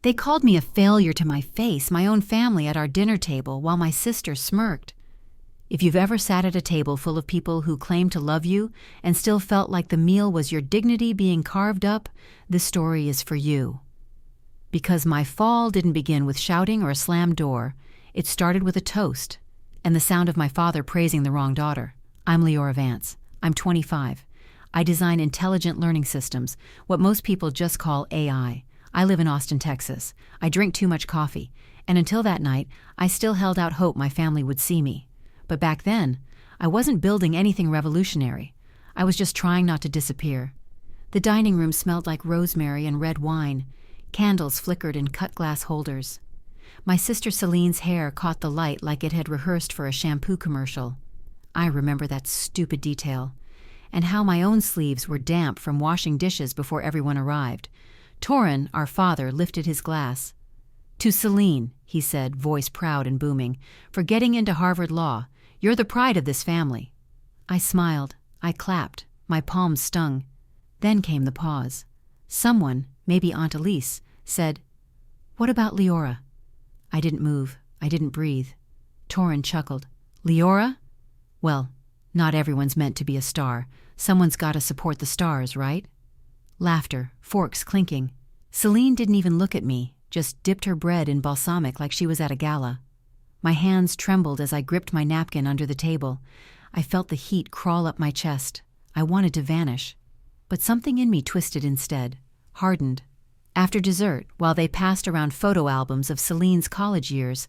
They called me a failure to my face, my own family at our dinner table, while my sister smirked. If you've ever sat at a table full of people who claimed to love you and still felt like the meal was your dignity being carved up, this story is for you. Because my fall didn't begin with shouting or a slammed door. It started with a toast and the sound of my father praising the wrong daughter. I'm Liora Vance. I'm 25. I design intelligent learning systems, what most people just call AI. I live in Austin, Texas. I drink too much coffee, and until that night, I still held out hope my family would see me. But back then, I wasn't building anything revolutionary. I was just trying not to disappear. The dining room smelled like rosemary and red wine. Candles flickered in cut glass holders. My sister Selene's hair caught the light like it had rehearsed for a shampoo commercial. I remember that stupid detail. And how my own sleeves were damp from washing dishes before everyone arrived. Torin, our father, lifted his glass. "To Selene," he said, voice proud and booming, "for getting into Harvard Law. You're the pride of this family." I smiled. I clapped. My palms stung. Then came the pause. Someone, maybe Aunt Elise, said, "What about Liora?" I didn't move. I didn't breathe. Torin chuckled. "Liora? Well, not everyone's meant to be a star. Someone's got to support the stars, right?" Laughter, forks clinking. Selene didn't even look at me, just dipped her bread in balsamic like she was at a gala. My hands trembled as I gripped my napkin under the table. I felt the heat crawl up my chest. I wanted to vanish. But something in me twisted instead, hardened. After dessert, while they passed around photo albums of Selene's college years,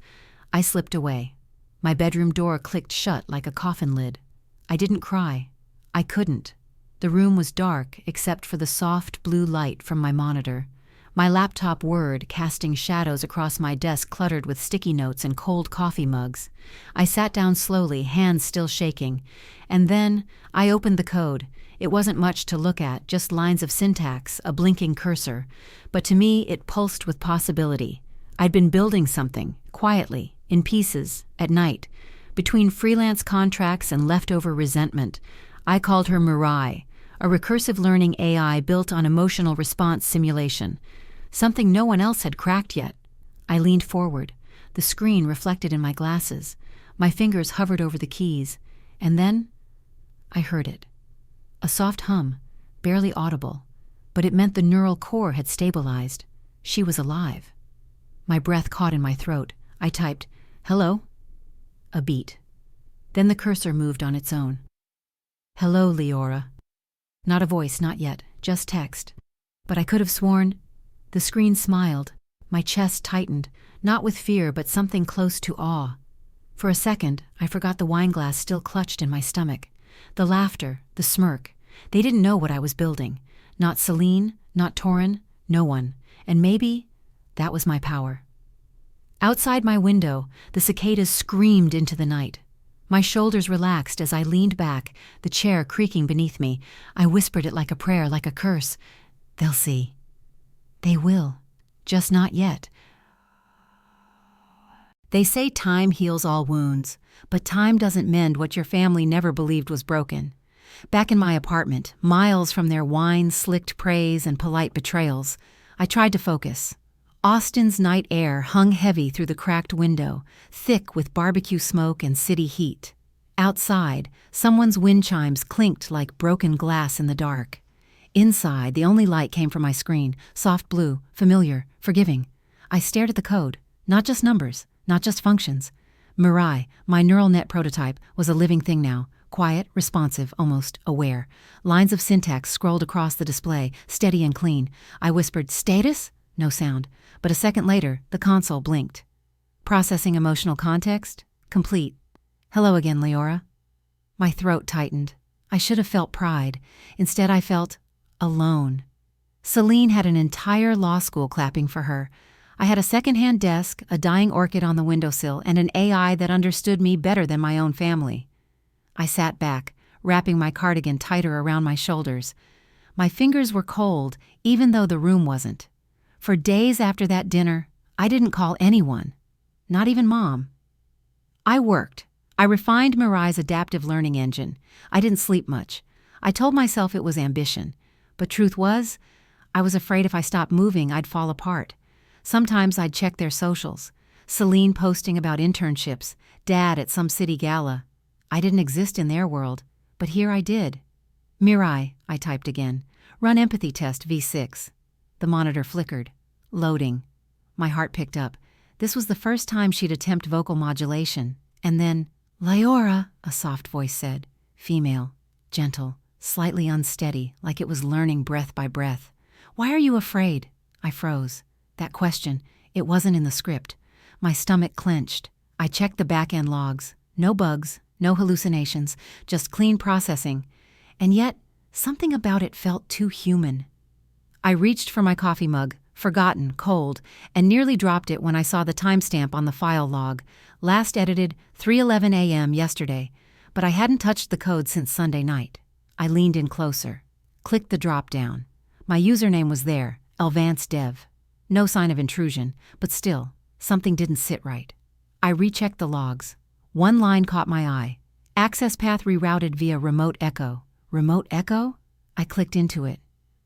I slipped away. My bedroom door clicked shut like a coffin lid. I didn't cry. I couldn't. The room was dark except for the soft blue light from my monitor. My laptop whirred, casting shadows across my desk cluttered with sticky notes and cold coffee mugs. I sat down slowly, hands still shaking. And then I opened the code. It wasn't much to look at, just lines of syntax, a blinking cursor. But to me, it pulsed with possibility. I'd been building something, quietly, in pieces, at night. Between freelance contracts and leftover resentment, I called her MIRAI, a recursive learning AI built on emotional response simulation. Something no one else had cracked yet. I leaned forward, the screen reflected in my glasses. My fingers hovered over the keys, and then I heard it. A soft hum, barely audible, but it meant the neural core had stabilized. She was alive. My breath caught in my throat. I typed, "Hello?" A beat. Then the cursor moved on its own. "Hello, Liora." Not a voice, not yet, just text. But I could have sworn. The screen smiled. My chest tightened, not with fear but something close to awe. For a second, I forgot the wine glass still clutched in my stomach. The laughter, the smirk. They didn't know what I was building. Not Selene, not Torin, no one. And maybe that was my power. Outside my window, the cicadas screamed into the night. My shoulders relaxed as I leaned back, the chair creaking beneath me. I whispered it like a prayer, like a curse. "They'll see. They will. Just not yet." They say time heals all wounds, but time doesn't mend what your family never believed was broken. Back in my apartment, miles from their wine-slicked praise and polite betrayals, I tried to focus. Austin's night air hung heavy through the cracked window, thick with barbecue smoke and city heat. Outside, someone's wind chimes clinked like broken glass in the dark. Inside, the only light came from my screen, soft blue, familiar, forgiving. I stared at the code, not just numbers, not just functions. MIRAI, my neural net prototype, was a living thing now, quiet, responsive, almost aware. Lines of syntax scrolled across the display, steady and clean. I whispered, "Status?" No sound. But a second later, the console blinked. Processing emotional context? Complete. "Hello again, Liora." My throat tightened. I should have felt pride. Instead, I felt alone. Selene had an entire law school clapping for her. I had a second-hand desk, a dying orchid on the windowsill, and an AI that understood me better than my own family. I sat back, wrapping my cardigan tighter around my shoulders. My fingers were cold, even though the room wasn't. For days after that dinner, I didn't call anyone, not even Mom. I worked. I refined MIRAI's adaptive learning engine. I didn't sleep much. I told myself it was ambition. But truth was, I was afraid if I stopped moving, I'd fall apart. Sometimes I'd check their socials. Selene posting about internships, Dad at some city gala. I didn't exist in their world, but here I did. MIRAI, I typed again. Run empathy test V6. The monitor flickered. Loading. My heart picked up. This was the first time she'd attempt vocal modulation. And then, Liora, a soft voice said. Female, gentle, slightly unsteady, like it was learning breath by breath. Why are you afraid? I froze. That question, it wasn't in the script. My stomach clenched. I checked the back-end logs. No bugs, no hallucinations, just clean processing. And yet, something about it felt too human. I reached for my coffee mug, forgotten, cold, and nearly dropped it when I saw the timestamp on the file log. Last edited 3:11 a.m. yesterday, but I hadn't touched the code since Sunday night. I leaned in closer, clicked the drop-down. My username was there, Vance Dev. No sign of intrusion, but still, something didn't sit right. I rechecked the logs. One line caught my eye. Access path rerouted via remote echo. Remote echo? I clicked into it.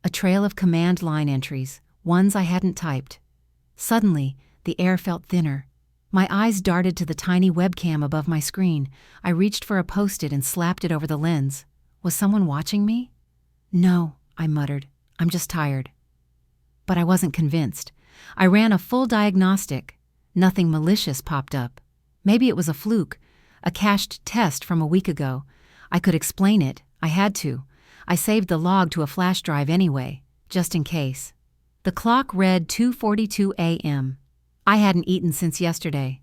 A trail of command line entries, ones I hadn't typed. Suddenly, the air felt thinner. My eyes darted to the tiny webcam above my screen. I reached for a post-it and slapped it over the lens. Was someone watching me? No, I muttered. I'm just tired. But I wasn't convinced. I ran a full diagnostic. Nothing malicious popped up. Maybe it was a fluke, a cached test from a week ago. I could explain it. I had to. I saved the log to a flash drive anyway, just in case. The clock read 2:42 a.m. I hadn't eaten since yesterday.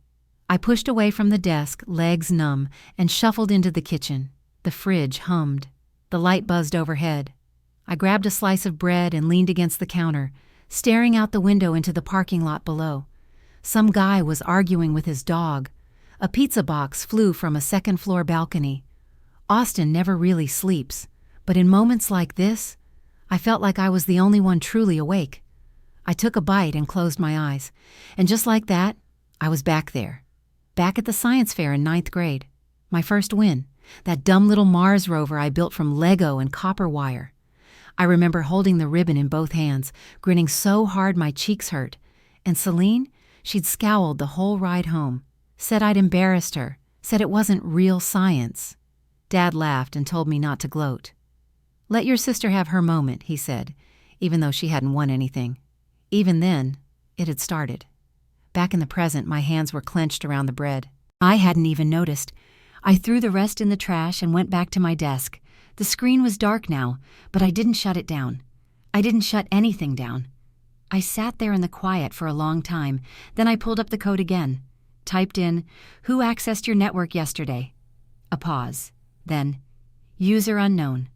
I pushed away from the desk, legs numb, and shuffled into the kitchen. The fridge hummed. The light buzzed overhead. I grabbed a slice of bread and leaned against the counter, staring out the window into the parking lot below. Some guy was arguing with his dog. A pizza box flew from a second-floor balcony. Austin never really sleeps, but in moments like this, I felt like I was the only one truly awake. I took a bite and closed my eyes, and just like that, I was back there. Back at the science fair in 9th grade. My first win, that dumb little Mars rover I built from Lego and copper wire. I remember holding the ribbon in both hands, grinning so hard my cheeks hurt. And Selene, she'd scowled the whole ride home, said I'd embarrassed her, said it wasn't real science. Dad laughed and told me not to gloat. Let your sister have her moment, he said, even though she hadn't won anything. Even then, it had started. Back in the present, my hands were clenched around the bread. I hadn't even noticed. I threw the rest in the trash and went back to my desk. The screen was dark now, but I didn't shut it down. I didn't shut anything down. I sat there in the quiet for a long time, then I pulled up the code again. Typed in, "Who accessed your network yesterday?" A pause. Then, "User unknown.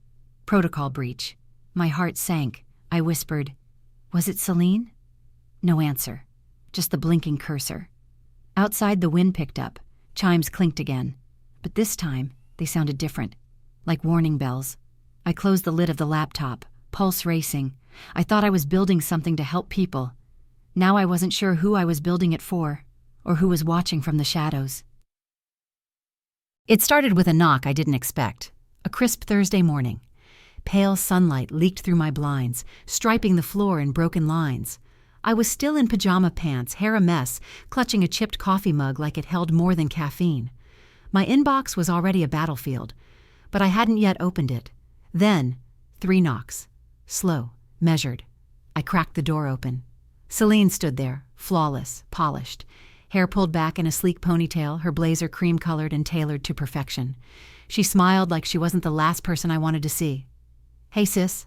Protocol breach." My heart sank. I whispered, "Was it Selene?" No answer. Just the blinking cursor. Outside, the wind picked up. Chimes clinked again. But this time, they sounded different, like warning bells. I closed the lid of the laptop, pulse racing. I thought I was building something to help people. Now I wasn't sure who I was building it for, or who was watching from the shadows. It started with a knock I didn't expect. A crisp Thursday morning. Pale sunlight leaked through my blinds, striping the floor in broken lines. I was still in pajama pants, hair a mess, clutching a chipped coffee mug like it held more than caffeine. My inbox was already a battlefield, but I hadn't yet opened it. Then, 3 knocks. Slow, measured. I cracked the door open. Selene stood there, flawless, polished. Hair pulled back in a sleek ponytail, her blazer cream-colored and tailored to perfection. She smiled like she wasn't the last person I wanted to see. "Hey, sis."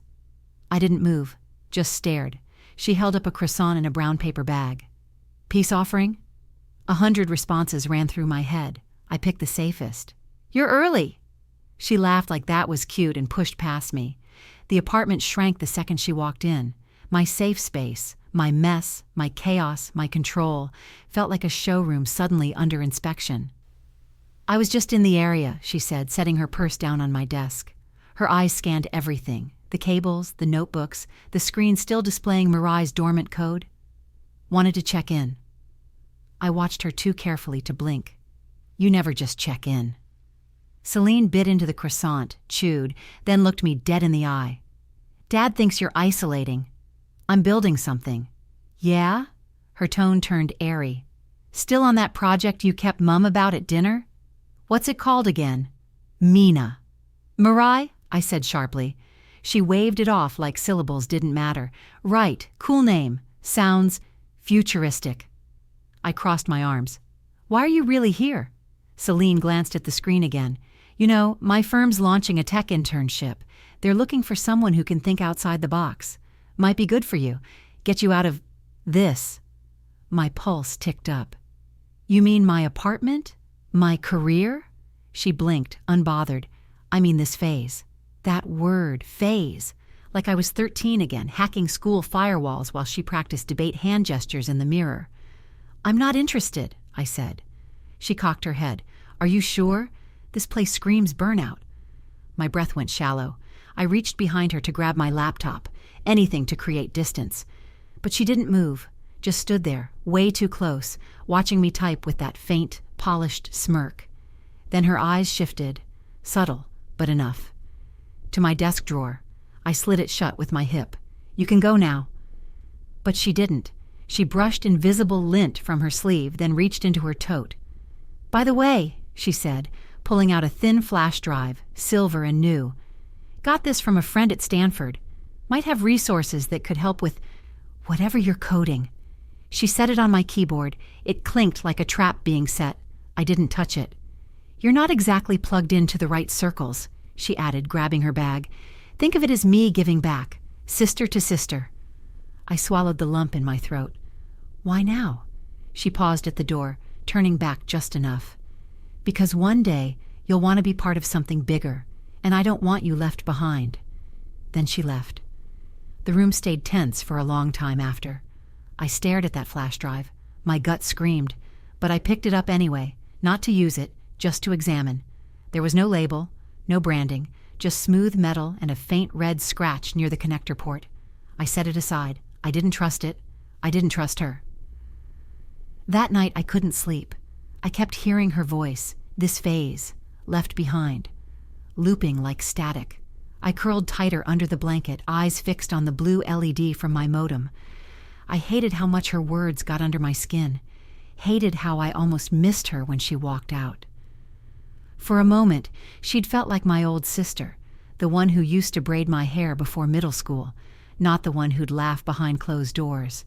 I didn't move, just stared. She held up a croissant in a brown paper bag. "Peace offering?" 100 responses ran through my head. I picked the safest. "You're early." She laughed like that was cute and pushed past me. The apartment shrank the second she walked in. My safe space, my mess, my chaos, my control, felt like a showroom suddenly under inspection. "I was just in the area," she said, setting her purse down on my desk. Her eyes scanned everything, the cables, the notebooks, the screen still displaying MIRAI's dormant code. "Wanted to check in." I watched her too carefully to blink. "You never just check in." Selene bit into the croissant, chewed, then looked me dead in the eye. "Dad thinks you're isolating." "I'm building something." "Yeah?" Her tone turned airy. "Still on that project you kept Mum about at dinner? What's it called again?" "Mina." "MIRAI?" I said sharply. She waved it off like syllables didn't matter. "Right, cool name. Sounds futuristic." I crossed my arms. "Why are you really here?" Selene glanced at the screen again. "You know, my firm's launching a tech internship. They're looking for someone who can think outside the box. Might be good for you. Get you out of this." My pulse ticked up. "You mean my apartment? My career?" She blinked, unbothered. "I mean this phase." That word, phase. Like I was 13 again, hacking school firewalls while she practiced debate hand gestures in the mirror. "I'm not interested," I said. She cocked her head. "Are you sure? This place screams burnout." My breath went shallow. I reached behind her to grab my laptop, anything to create distance. But she didn't move, just stood there, way too close, watching me type with that faint, polished smirk. Then her eyes shifted, subtle, but enough. To my desk drawer. I slid it shut with my hip. "You can go now." But she didn't. She brushed invisible lint from her sleeve, then reached into her tote. "By the way," she said, pulling out a thin flash drive, silver and new. "Got this from a friend at Stanford. Might have resources that could help with whatever you're coding." She set it on my keyboard. It clinked like a trap being set. I didn't touch it. "You're not exactly plugged into the right circles," she added, grabbing her bag. "Think of it as me giving back, sister to sister." I swallowed the lump in my throat. "Why now?" She paused at the door, turning back just enough. "Because one day you'll want to be part of something bigger, and I don't want you left behind." Then she left. The room stayed tense for a long time after. I stared at that flash drive. My gut screamed, but I picked it up anyway, not to use it, just to examine. There was no label, no branding, just smooth metal and a faint red scratch near the connector port. I set it aside. I didn't trust it. I didn't trust her. That night I couldn't sleep. I kept hearing her voice, this phase, left behind, looping like static. I curled tighter under the blanket, eyes fixed on the blue LED from my modem. I hated how much her words got under my skin, hated how I almost missed her when she walked out. For a moment, she'd felt like my old sister, the one who used to braid my hair before middle school, not the one who'd laugh behind closed doors.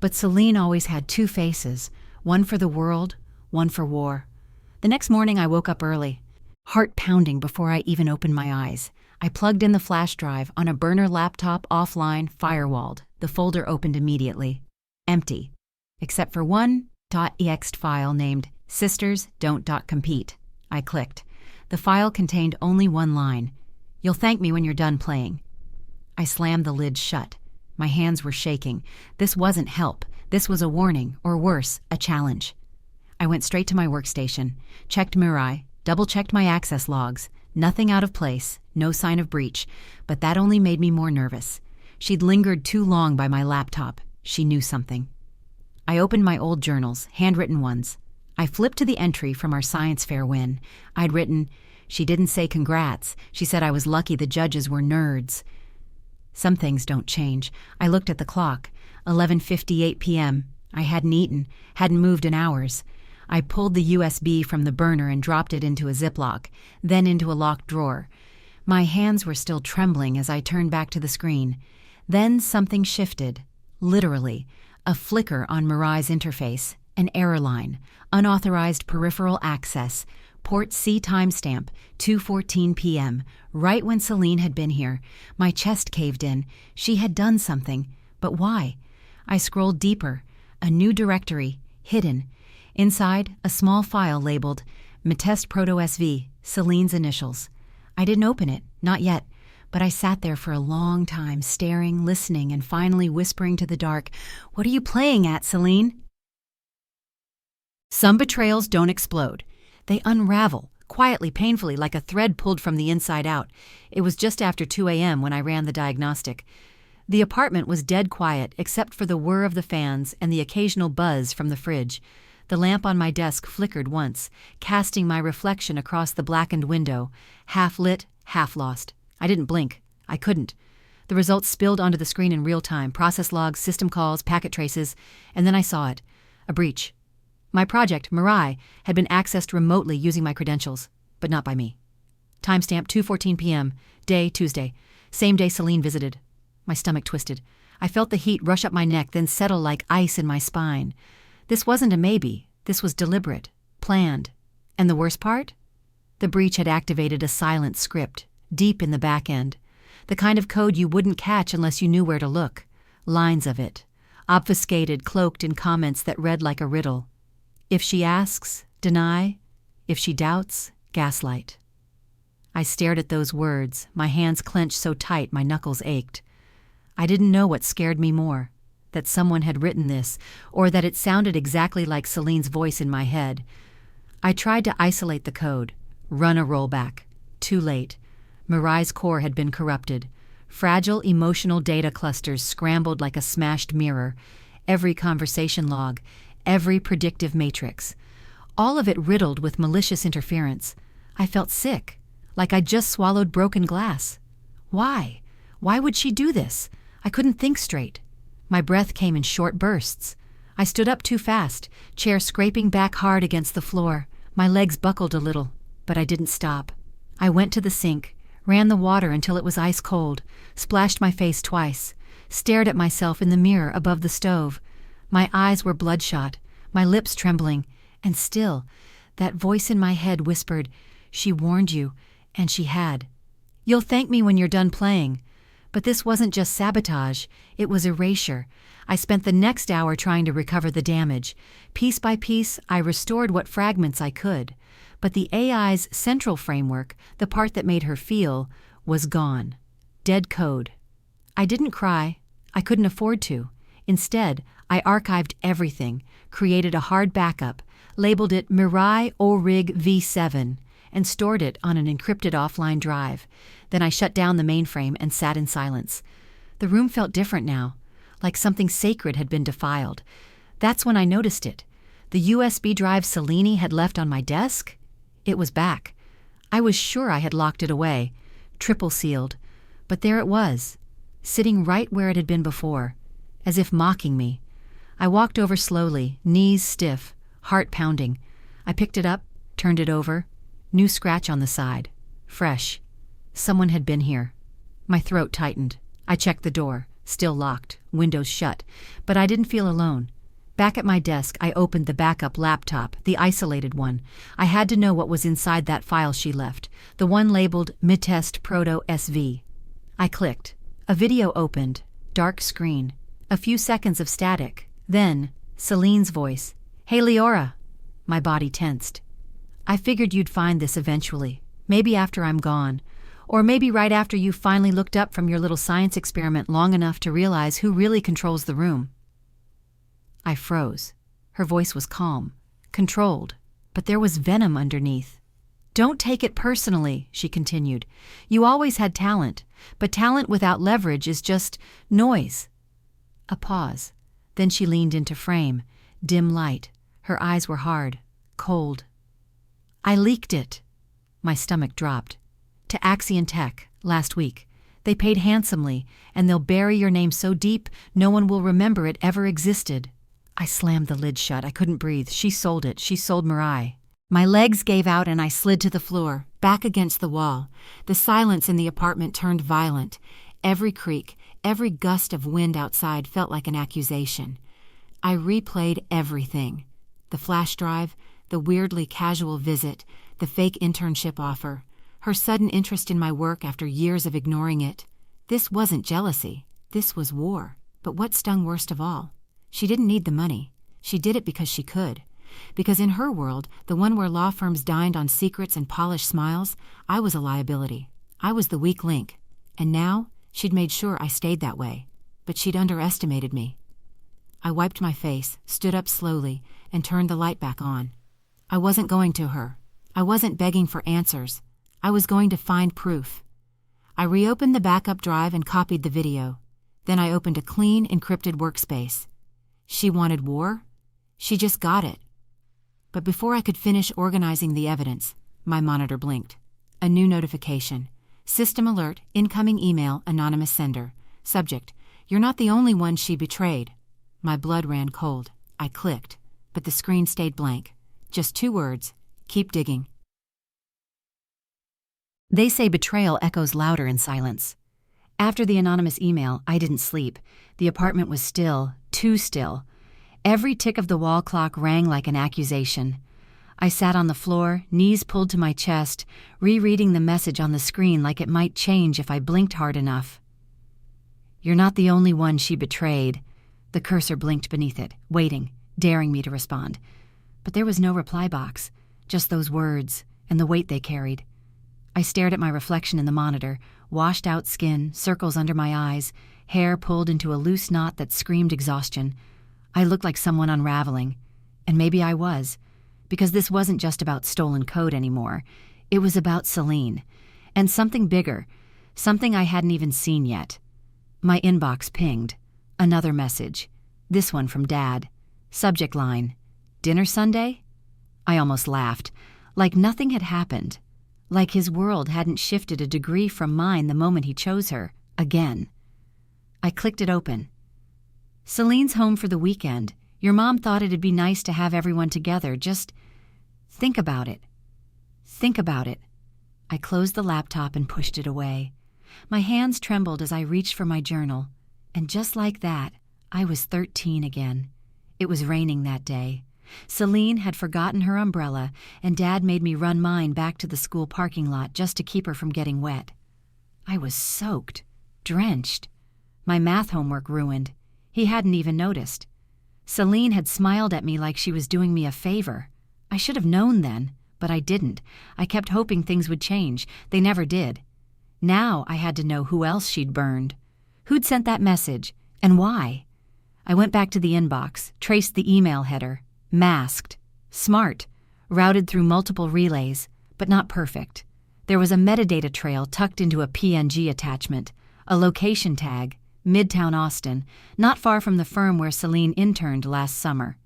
But Selene always had two faces, one for the world, one for war. The next morning I woke up early, heart pounding before I even opened my eyes. I plugged in the flash drive on a burner laptop offline, firewalled. The folder opened immediately. Empty. Except for one .ext file named sisters.don't.compete. I clicked. The file contained only one line. "You'll thank me when you're done playing." I slammed the lid shut. My hands were shaking. This wasn't help. This was a warning, or worse, a challenge. I went straight to my workstation, checked MIRAI, double-checked my access logs. Nothing out of place, no sign of breach, but that only made me more nervous. She'd lingered too long by my laptop. She knew something. I opened my old journals, handwritten ones. I flipped to the entry from our science fair win. I'd written, "She didn't say congrats. She said I was lucky the judges were nerds." Some things don't change. I looked at the clock. 11:58 p.m. I hadn't eaten, hadn't moved in hours. I pulled the USB from the burner and dropped it into a Ziploc, then into a locked drawer. My hands were still trembling as I turned back to the screen. Then something shifted. Literally. A flicker on MIRAI's interface. An error line. Unauthorized peripheral access. Port C timestamp, 2:14 p.m., right when Selene had been here. My chest caved in. She had done something. But why? I scrolled deeper. A new directory. Hidden. Inside, a small file labeled Metest Proto SV, Selene's initials. I didn't open it, not yet, but I sat there for a long time, staring, listening, and finally whispering to the dark, "What are you playing at, Selene?" Some betrayals don't explode. They unravel, quietly, painfully, like a thread pulled from the inside out. It was just after 2 a.m. when I ran the diagnostic. The apartment was dead quiet, except for the whir of the fans and the occasional buzz from the fridge. The lamp on my desk flickered once, casting my reflection across the blackened window, half lit, half lost. I didn't blink. I couldn't. The results spilled onto the screen in real time, process logs, system calls, packet traces, and then I saw it. A breach. My project, MIRAI, had been accessed remotely using my credentials, but not by me. Timestamp 2:14 p.m., day Tuesday, same day Selene visited. My stomach twisted. I felt the heat rush up my neck, then settle like ice in my spine. This wasn't a maybe. This was deliberate, planned. And the worst part? The breach had activated a silent script, deep in the back end. The kind of code you wouldn't catch unless you knew where to look. Lines of it, obfuscated, cloaked in comments that read like a riddle. If she asks, deny. If she doubts, gaslight. I stared at those words, my hands clenched so tight my knuckles ached. I didn't know what scared me more, that someone had written this, or that it sounded exactly like Selene's voice in my head. I tried to isolate the code, run a rollback. Too late. MIRAI's core had been corrupted. Fragile emotional data clusters scrambled like a smashed mirror. Every conversation log, every predictive matrix. All of it riddled with malicious interference. I felt sick, like I'd just swallowed broken glass. Why? Why would she do this? I couldn't think straight. My breath came in short bursts. I stood up too fast, chair scraping back hard against the floor. My legs buckled a little, but I didn't stop. I went to the sink, ran the water until it was ice cold, splashed my face twice, stared at myself in the mirror above the stove. My eyes were bloodshot, my lips trembling, and still, that voice in my head whispered, "She warned you," and she had. "You'll thank me when you're done playing." But this wasn't just sabotage, it was erasure. I spent the next hour trying to recover the damage. Piece by piece, I restored what fragments I could. But the AI's central framework, the part that made her feel, was gone. Dead code. I didn't cry. I couldn't afford to. Instead, I archived everything, created a hard backup, labeled it MIRAI ORIG V7, and stored it on an encrypted offline drive. Then I shut down the mainframe and sat in silence. The room felt different now, like something sacred had been defiled. That's when I noticed it. The USB drive Selene had left on my desk? It was back. I was sure I had locked it away, triple sealed. But there it was, sitting right where it had been before, as if mocking me. I walked over slowly, knees stiff, heart pounding. I picked it up, turned it over. New scratch on the side. Fresh. Someone had been here. My throat tightened. I checked the door. Still locked, windows shut. But I didn't feel alone. Back at my desk, I opened the backup laptop, the isolated one. I had to know what was inside that file she left, the one labeled Mitest Proto SV. I clicked. A video opened. Dark screen. A few seconds of static. Then, Selene's voice. "Hey, Liora." My body tensed. "I figured you'd find this eventually. Maybe after I'm gone. Or maybe right after you finally looked up from your little science experiment long enough to realize who really controls the room." I froze. Her voice was calm, controlled, but there was venom underneath. "Don't take it personally," she continued. "You always had talent, but talent without leverage is just noise." A pause. Then she leaned into frame, dim light. Her eyes were hard, cold. "I leaked it." My stomach dropped. "To Axion Tech, last week. They paid handsomely, and they'll bury your name so deep no one will remember it ever existed." I slammed the lid shut. I couldn't breathe. She sold it. She sold MIRAI. My legs gave out and I slid to the floor, back against the wall. The silence in the apartment turned violent. Every creak, every gust of wind outside felt like an accusation. I replayed everything. The flash drive, the weirdly casual visit, the fake internship offer, her sudden interest in my work after years of ignoring it. This wasn't jealousy. This was war. But what stung worst of all? She didn't need the money. She did it because she could. Because in her world, the one where law firms dined on secrets and polished smiles, I was a liability. I was the weak link. And now, she'd made sure I stayed that way. But she'd underestimated me. I wiped my face, stood up slowly, and turned the light back on. I wasn't going to her. I wasn't begging for answers. I was going to find proof. I reopened the backup drive and copied the video. Then I opened a clean, encrypted workspace. She wanted war? She just got it. But before I could finish organizing the evidence, my monitor blinked. A new notification. System alert, incoming email, anonymous sender. Subject: You're not the only one she betrayed. My blood ran cold. I clicked, but the screen stayed blank. Just 2 words: keep digging. They say betrayal echoes louder in silence. After the anonymous email, I didn't sleep. The apartment was still, too still. Every tick of the wall clock rang like an accusation. I sat on the floor, knees pulled to my chest, rereading the message on the screen like it might change if I blinked hard enough. You're not the only one she betrayed. The cursor blinked beneath it, waiting, daring me to respond. But there was no reply box, just those words and the weight they carried. I stared at my reflection in the monitor, washed-out skin, circles under my eyes, hair pulled into a loose knot that screamed exhaustion. I looked like someone unraveling, and maybe I was, because this wasn't just about stolen code anymore. It was about Selene, and something bigger, something I hadn't even seen yet. My inbox pinged. Another message. This one from Dad. Subject line: Dinner Sunday? I almost laughed, like nothing had happened. Like his world hadn't shifted a degree from mine the moment he chose her, again. I clicked it open. Selene's home for the weekend. Your mom thought it'd be nice to have everyone together. Just think about it. Think about it. I closed the laptop and pushed it away. My hands trembled as I reached for my journal. And just like that, I was 13 again. It was raining that day. Selene had forgotten her umbrella, and Dad made me run mine back to the school parking lot just to keep her from getting wet. I was soaked, drenched. My math homework ruined. He hadn't even noticed. Selene had smiled at me like she was doing me a favor. I should have known then, but I didn't. I kept hoping things would change. They never did. Now I had to know who else she'd burned. Who'd sent that message, and why? I went back to the inbox, traced the email header. Masked. Smart. Routed through multiple relays, but not perfect. There was a metadata trail tucked into a PNG attachment, a location tag, Midtown Austin, not far from the firm where Selene interned last summer.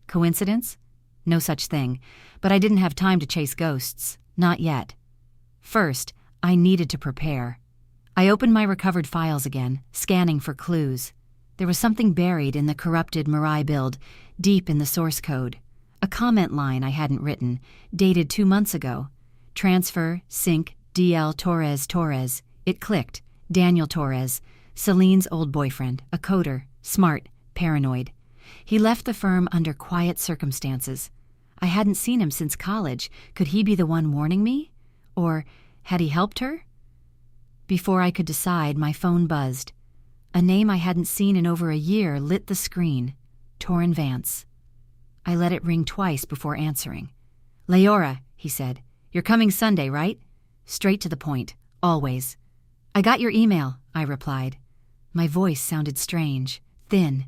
Coincidence? No such thing, but I didn't have time to chase ghosts. Not yet. First, I needed to prepare. I opened my recovered files again, scanning for clues. There was something buried in the corrupted MIRAI build, deep in the source code. A comment line I hadn't written, dated 2 months ago. Transfer, sync, DL Torres. It clicked. Daniel Torres, Selene's old boyfriend, a coder, smart, paranoid. He left the firm under quiet circumstances. I hadn't seen him since college. Could he be the one warning me? Or had he helped her? Before I could decide, my phone buzzed. A name I hadn't seen in over a year lit the screen. Liora Vance. I let it ring twice before answering. Liora, he said. You're coming Sunday, right? Straight to the point. Always. I got your email, I replied. My voice sounded strange, thin.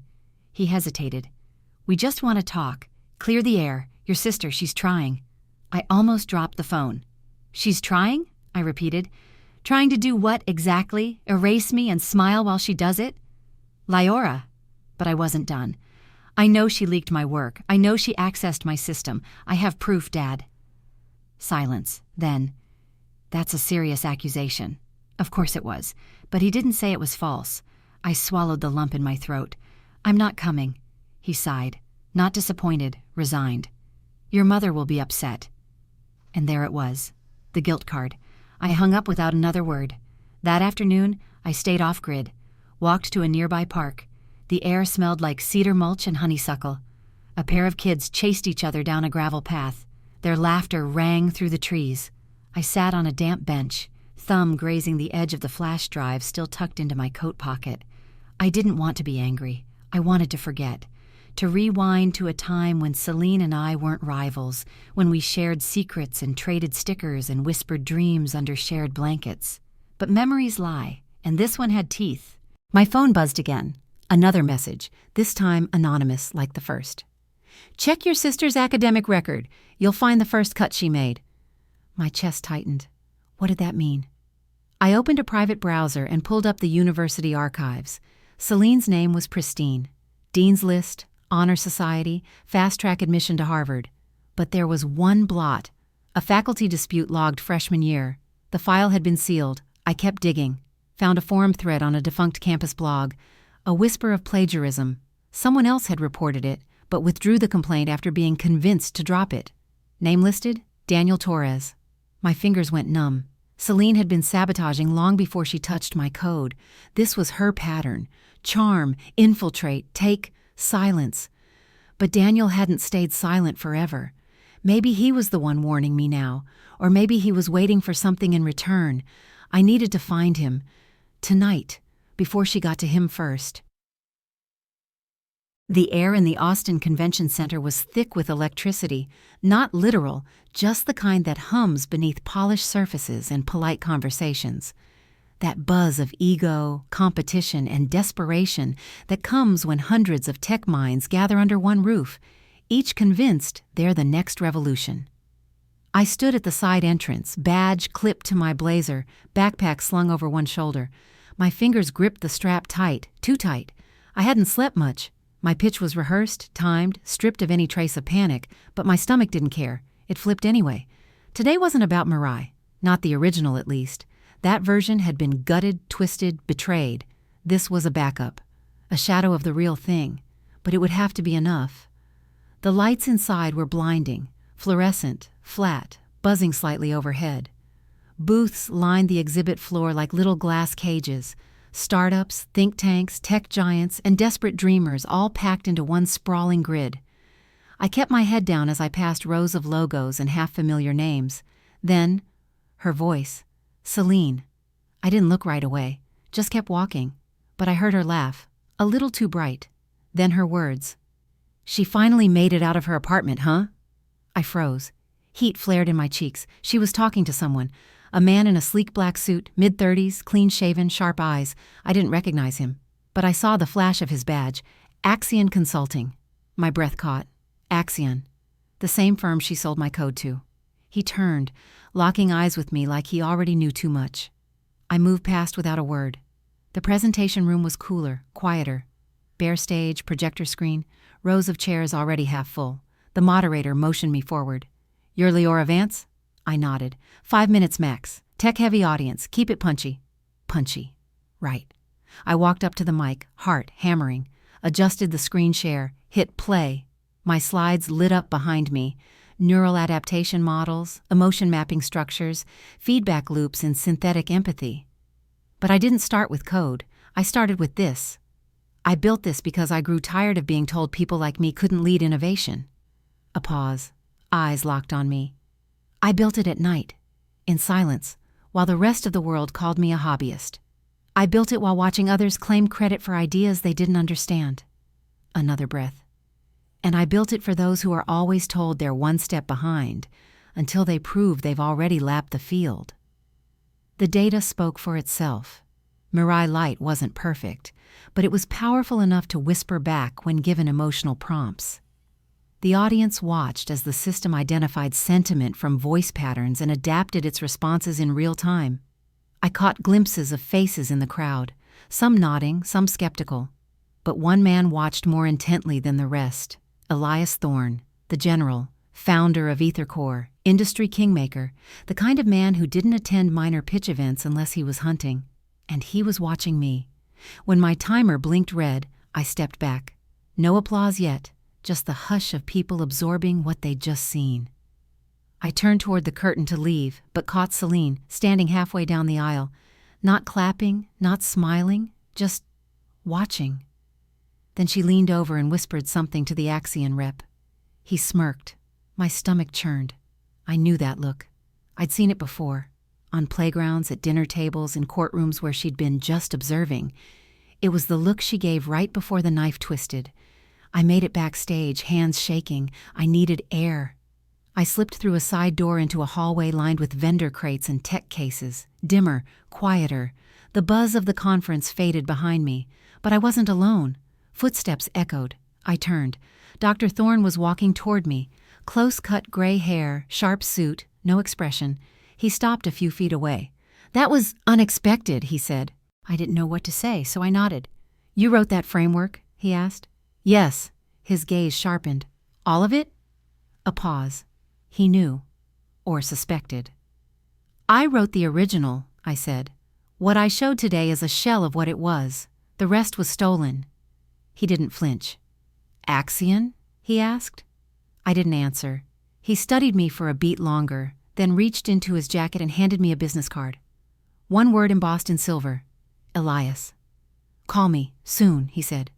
He hesitated. We just want to talk. Clear the air. Your sister, she's trying. I almost dropped the phone. She's trying? I repeated. Trying to do what exactly? Erase me and smile while she does it? Liora. But I wasn't done. I know she leaked my work. I know she accessed my system. I have proof, Dad. Silence. Then, that's a serious accusation. Of course it was, but he didn't say it was false. I swallowed the lump in my throat. I'm not coming. He sighed. Not disappointed, resigned. Your mother will be upset. And there it was, the guilt card. I hung up without another word. That afternoon, I stayed off-grid, walked to a nearby park. The air smelled like cedar mulch and honeysuckle. A pair of kids chased each other down a gravel path. Their laughter rang through the trees. I sat on a damp bench, thumb grazing the edge of the flash drive still tucked into my coat pocket. I didn't want to be angry. I wanted to forget. To rewind to a time when Selene and I weren't rivals, when we shared secrets and traded stickers and whispered dreams under shared blankets. But memories lie, and this one had teeth. My phone buzzed again. Another message, this time anonymous like the first. Check your sister's academic record. You'll find the first cut she made. My chest tightened. What did that mean? I opened a private browser and pulled up the university archives. Selene's name was pristine. Dean's List, Honor Society, fast-track admission to Harvard. But there was one blot. A faculty dispute logged freshman year. The file had been sealed. I kept digging. Found a forum thread on a defunct campus blog. A whisper of plagiarism. Someone else had reported it, but withdrew the complaint after being convinced to drop it. Name listed? Daniel Torres. My fingers went numb. Selene had been sabotaging long before she touched my code. This was her pattern. Charm, infiltrate, take, silence. But Daniel hadn't stayed silent forever. Maybe he was the one warning me now, or maybe he was waiting for something in return. I needed to find him. Tonight, before she got to him first. The air in the Austin Convention Center was thick with electricity, not literal, just the kind that hums beneath polished surfaces and polite conversations. That buzz of ego, competition, and desperation that comes when hundreds of tech minds gather under one roof, each convinced they're the next revolution. I stood at the side entrance, badge clipped to my blazer, backpack slung over one shoulder. My fingers gripped the strap tight, too tight. I hadn't slept much. My pitch was rehearsed, timed, stripped of any trace of panic, but my stomach didn't care. It flipped anyway. Today wasn't about MIRAI, not the original at least. That version had been gutted, twisted, betrayed. This was a backup, a shadow of the real thing, but it would have to be enough. The lights inside were blinding, fluorescent, flat, buzzing slightly overhead. Booths lined the exhibit floor like little glass cages. Startups, think tanks, tech giants, and desperate dreamers all packed into one sprawling grid. I kept my head down as I passed rows of logos and half-familiar names. Then, her voice. Selene. I didn't look right away, just kept walking. But I heard her laugh, a little too bright. Then her words. She finally made it out of her apartment, huh? I froze. Heat flared in my cheeks. She was talking to someone. A man in a sleek black suit, mid-30s, clean-shaven, sharp eyes. I didn't recognize him, but I saw the flash of his badge. Axion Consulting. My breath caught. Axion. The same firm she sold my code to. He turned, locking eyes with me like he already knew too much. I moved past without a word. The presentation room was cooler, quieter. Bare stage, projector screen, rows of chairs already half full. The moderator motioned me forward. You're Liora Vance? I nodded. 5 minutes max. Tech-heavy audience. Keep it punchy. Punchy. Right. I walked up to the mic, heart hammering, adjusted the screen share, hit play. My slides lit up behind me. Neural adaptation models, emotion mapping structures, feedback loops, and synthetic empathy. But I didn't start with code. I started with this. I built this because I grew tired of being told people like me couldn't lead innovation. A pause. Eyes locked on me. I built it at night, in silence, while the rest of the world called me a hobbyist. I built it while watching others claim credit for ideas they didn't understand. Another breath. And I built it for those who are always told they're one step behind, until they prove they've already lapped the field. The data spoke for itself. MIRAI Lite wasn't perfect, but it was powerful enough to whisper back when given emotional prompts. The audience watched as the system identified sentiment from voice patterns and adapted its responses in real time. I caught glimpses of faces in the crowd, some nodding, some skeptical. But one man watched more intently than the rest. Elias Thorne, the general, founder of EtherCore, industry kingmaker, the kind of man who didn't attend minor pitch events unless he was hunting. And he was watching me. When my timer blinked red, I stepped back. No applause yet. Just the hush of people absorbing what they'd just seen. I turned toward the curtain to leave, but caught Selene, standing halfway down the aisle, not clapping, not smiling, just watching. Then she leaned over and whispered something to the Axion rep. He smirked. My stomach churned. I knew that look. I'd seen it before, on playgrounds, at dinner tables, in courtrooms where she'd been just observing. It was the look she gave right before the knife twisted. I made it backstage, hands shaking. I needed air. I slipped through a side door into a hallway lined with vendor crates and tech cases. Dimmer, quieter. The buzz of the conference faded behind me. But I wasn't alone. Footsteps echoed. I turned. Dr. Thorne was walking toward me. Close-cut gray hair, sharp suit, no expression. He stopped a few feet away. That was unexpected, he said. I didn't know what to say, so I nodded. You wrote that framework? He asked. Yes. His gaze sharpened. All of it? A pause. He knew. Or suspected. I wrote the original, I said. What I showed today is a shell of what it was. The rest was stolen." He didn't flinch. "Axion?" he asked. I didn't answer. He studied me for a beat longer, then reached into his jacket and handed me a business card. One word embossed in silver: Elias. "Call me, soon," he said.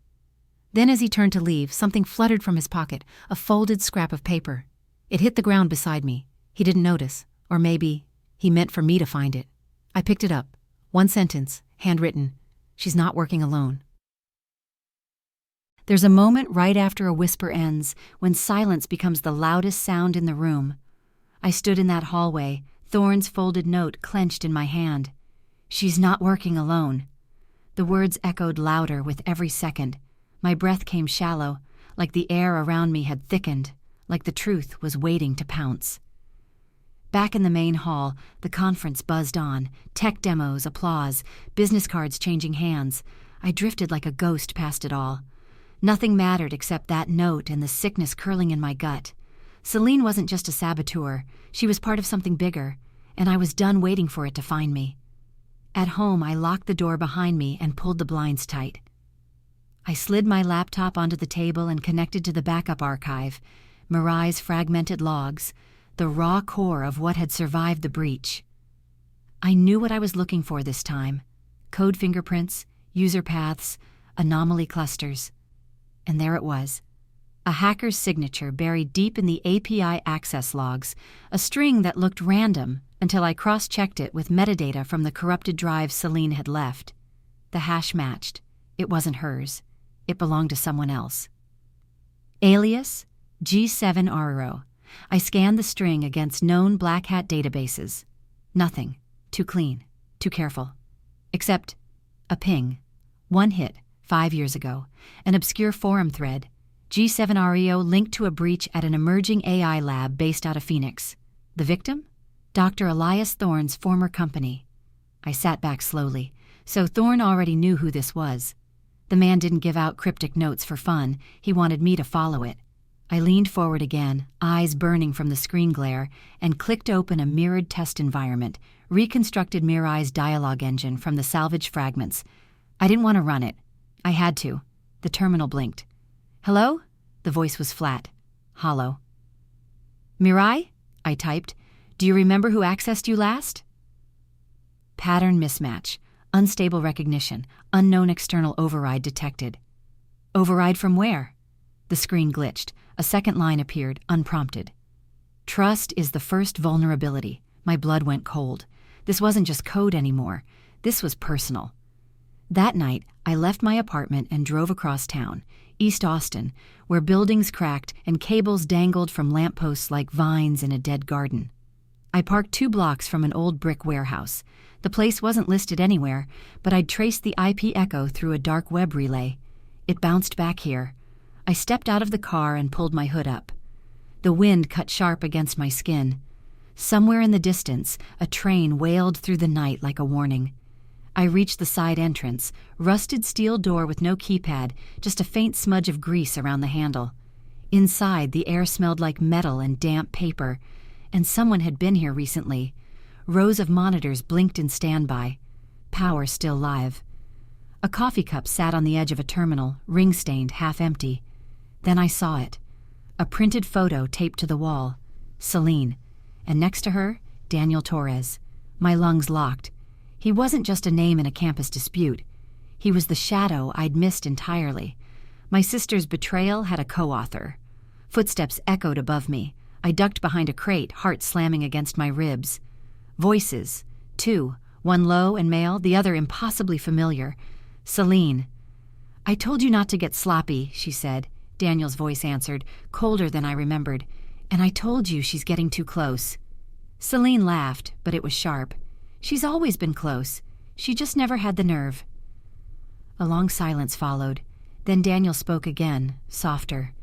Then as he turned to leave, something fluttered from his pocket, a folded scrap of paper. It hit the ground beside me. He didn't notice, or maybe he meant for me to find it. I picked it up. One sentence, handwritten: "She's not working alone." There's a moment right after a whisper ends, when silence becomes the loudest sound in the room. I stood in that hallway, Thorne's folded note clenched in my hand. "She's not working alone." The words echoed louder with every second. My breath came shallow, like the air around me had thickened, like the truth was waiting to pounce. Back in the main hall, the conference buzzed on, tech demos, applause, business cards changing hands. I drifted like a ghost past it all. Nothing mattered except that note and the sickness curling in my gut. Selene wasn't just a saboteur, she was part of something bigger, and I was done waiting for it to find me. At home, I locked the door behind me and pulled the blinds tight. I slid my laptop onto the table and connected to the backup archive, MIRAI's fragmented logs, the raw core of what had survived the breach. I knew what I was looking for this time: code fingerprints, user paths, anomaly clusters. And there it was, a hacker's signature buried deep in the API access logs, a string that looked random until I cross-checked it with metadata from the corrupted drive Selene had left. The hash matched. It wasn't hers. It belonged to someone else. Alias: G7RO. I scanned the string against known Black Hat databases. Nothing. Too clean. Too careful. Except a ping. One hit, 5 years ago. An obscure forum thread. G7REO linked to a breach at an emerging AI lab based out of Phoenix. The victim? Dr. Elias Thorne's former company. I sat back slowly. So Thorne already knew who this was. The man didn't give out cryptic notes for fun. He wanted me to follow it. I leaned forward again, eyes burning from the screen glare, and clicked open a mirrored test environment, reconstructed MIRAI's dialogue engine from the salvaged fragments. I didn't want to run it. I had to. The terminal blinked. "Hello?" The voice was flat, hollow. "MIRAI?" I typed. "Do you remember who accessed you last?" Pattern mismatch. Unstable recognition. Unknown external override detected. Override from where? The screen glitched. A second line appeared, unprompted. Trust is the first vulnerability. My blood went cold. This wasn't just code anymore. This was personal. That night, I left my apartment and drove across town, East Austin, where buildings cracked and cables dangled from lampposts like vines in a dead garden. I parked 2 blocks from an old brick warehouse. The place wasn't listed anywhere, but I'd traced the IP echo through a dark web relay. It bounced back here. I stepped out of the car and pulled my hood up. The wind cut sharp against my skin. Somewhere in the distance, a train wailed through the night like a warning. I reached the side entrance, rusted steel door with no keypad, just a faint smudge of grease around the handle. Inside, the air smelled like metal and damp paper, and someone had been here recently. Rows of monitors blinked in standby. Power still live. A coffee cup sat on the edge of a terminal, ring-stained, half-empty. Then I saw it. A printed photo taped to the wall. Selene. And next to her, Daniel Torres. My lungs locked. He wasn't just a name in a campus dispute. He was the shadow I'd missed entirely. My sister's betrayal had a co-author. Footsteps echoed above me. I ducked behind a crate, heart slamming against my ribs. Voices. 2. One low and male, the other impossibly familiar. Selene. "I told you not to get sloppy," she said. Daniel's voice answered, colder than I remembered. "And I told you she's getting too close." Selene laughed, but it was sharp. "She's always been close. She just never had the nerve." A long silence followed. Then Daniel spoke again, softer.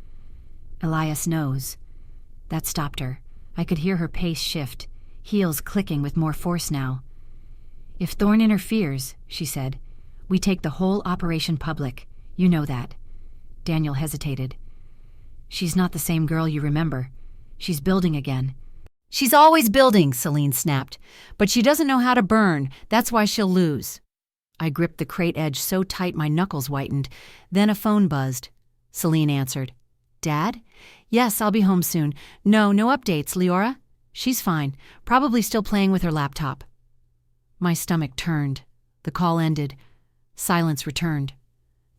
"Elias knows." That stopped her. I could hear her pace shift, heels clicking with more force now. "If Thorne interferes," she said, "we take the whole operation public. You know that." Daniel hesitated. "She's not the same girl you remember. She's building again. She's always building, Selene snapped. But she doesn't know how to burn. That's why she'll lose. I gripped the crate edge so tight my knuckles whitened. Then a phone buzzed. Selene answered. Dad? Yes, I'll be home soon. No updates, Liora? She's fine. Probably still playing with her laptop. My stomach turned. The call ended. Silence returned.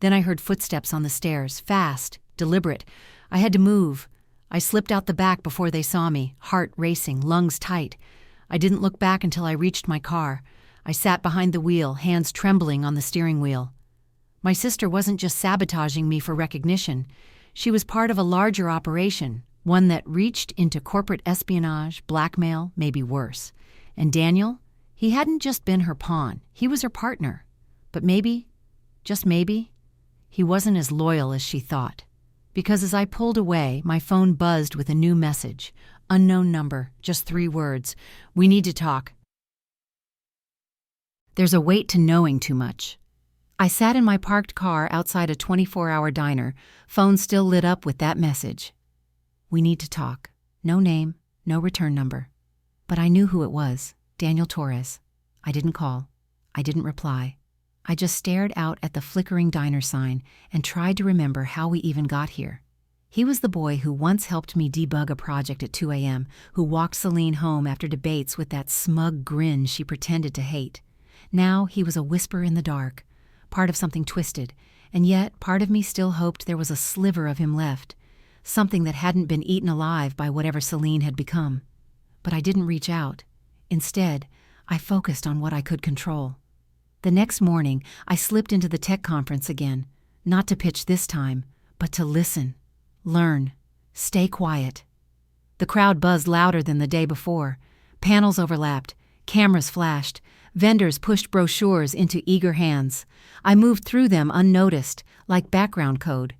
Then I heard footsteps on the stairs, fast, deliberate. I had to move. I slipped out the back before they saw me, heart racing, lungs tight. I didn't look back until I reached my car. I sat behind the wheel, hands trembling on the steering wheel. My sister wasn't just sabotaging me for recognition. She was part of a larger operation, one that reached into corporate espionage, blackmail, maybe worse. And Daniel? He hadn't just been her pawn. He was her partner. But maybe, just maybe, he wasn't as loyal as she thought. Because as I pulled away, my phone buzzed with a new message. Unknown number, just 3 words. We need to talk. There's a weight to knowing too much. I sat in my parked car outside a 24-hour diner, phone still lit up with that message. We need to talk. No name, no return number. But I knew who it was, Daniel Torres. I didn't call. I didn't reply. I just stared out at the flickering diner sign and tried to remember how we even got here. He was the boy who once helped me debug a project at 2 a.m., who walked Selene home after debates with that smug grin she pretended to hate. Now he was a whisper in the dark, part of something twisted, and yet part of me still hoped there was a sliver of him left, something that hadn't been eaten alive by whatever Selene had become. But I didn't reach out. Instead, I focused on what I could control. The next morning, I slipped into the tech conference again, not to pitch this time, but to listen, learn, stay quiet. The crowd buzzed louder than the day before. Panels overlapped, cameras flashed, vendors pushed brochures into eager hands. I moved through them unnoticed, like background code.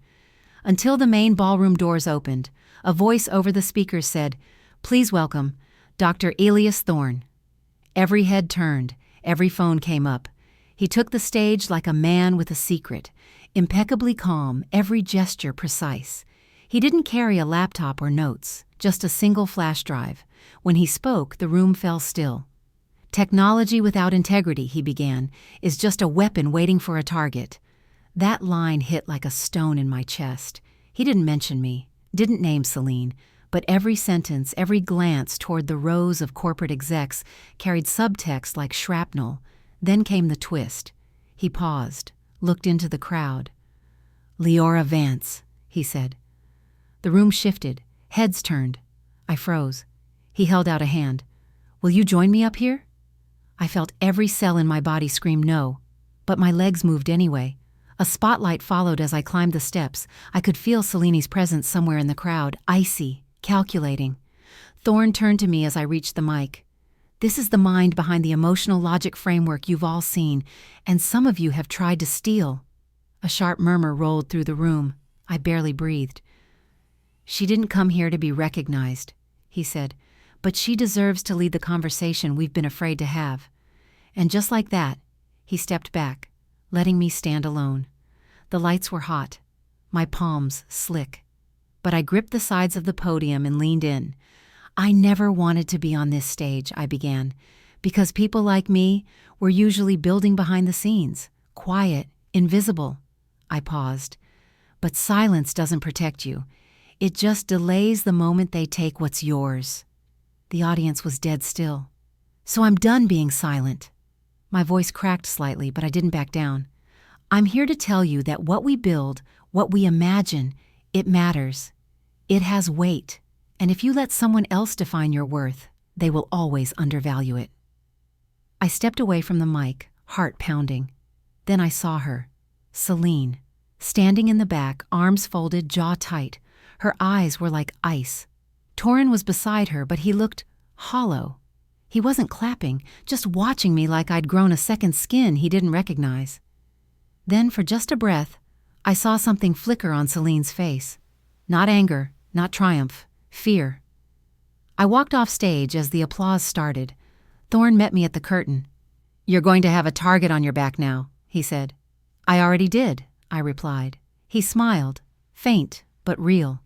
Until the main ballroom doors opened, a voice over the speakers said, "Please welcome, Dr. Elias Thorne." Every head turned, every phone came up. He took the stage like a man with a secret, impeccably calm, every gesture precise. He didn't carry a laptop or notes, just a single flash drive. When he spoke, the room fell still. "Technology without integrity," he began, "is just a weapon waiting for a target." That line hit like a stone in my chest. He didn't mention me, didn't name Selene, but every sentence, every glance toward the rows of corporate execs carried subtext like shrapnel. Then came the twist. He paused, looked into the crowd. "Liora Vance," he said. The room shifted, heads turned. I froze. He held out a hand. "Will you join me up here?" I felt every cell in my body scream no, but my legs moved anyway. A spotlight followed as I climbed the steps. I could feel Selene's presence somewhere in the crowd, icy, calculating. Thorne turned to me as I reached the mic. "This is the mind behind the emotional logic framework you've all seen, and some of you have tried to steal." A sharp murmur rolled through the room. I barely breathed. "She didn't come here to be recognized," he said, "but she deserves to lead the conversation we've been afraid to have." And just like that, he stepped back, letting me stand alone. The lights were hot, my palms slick. But I gripped the sides of the podium and leaned in. "I never wanted to be on this stage," I began, "because people like me were usually building behind the scenes, quiet, invisible." I paused. "But silence doesn't protect you. It just delays the moment they take what's yours." The audience was dead still. "So I'm done being silent." My voice cracked slightly, but I didn't back down. "I'm here to tell you that what we build, what we imagine, it matters. It has weight. And if you let someone else define your worth, they will always undervalue it." I stepped away from the mic, heart pounding. Then I saw her, Selene, standing in the back, arms folded, jaw tight. Her eyes were like ice. Torren was beside her, but he looked hollow. He wasn't clapping, just watching me like I'd grown a second skin he didn't recognize. Then, for just a breath, I saw something flicker on Selene's face. Not anger, not triumph. Fear. I walked off stage as the applause started. Thorne met me at the curtain. "You're going to have a target on your back now," he said. "I already did," I replied. He smiled, faint but real.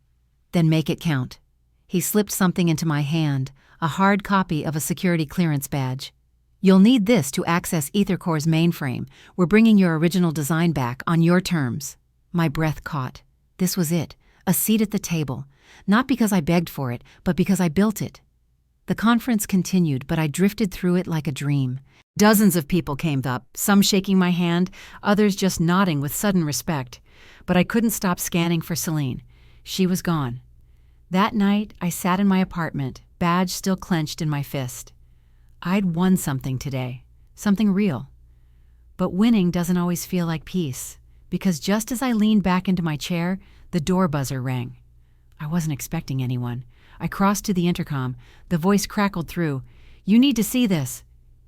"Then make it count." He slipped something into my hand, a hard copy of a security clearance badge. You'll need this to access EtherCore's mainframe. We're bringing your original design back on your terms. My breath caught. This was it, a seat at the table. Not because I begged for it, but because I built it. The conference continued, but I drifted through it like a dream. Dozens of people came up, some shaking my hand, others just nodding with sudden respect. But I couldn't stop scanning for Selene. She was gone. That night, I sat in my apartment, badge still clenched in my fist. I'd won something today, something real. But winning doesn't always feel like peace, because just as I leaned back into my chair, the door buzzer rang. I wasn't expecting anyone. I crossed to the intercom. The voice crackled through. "You need to see this."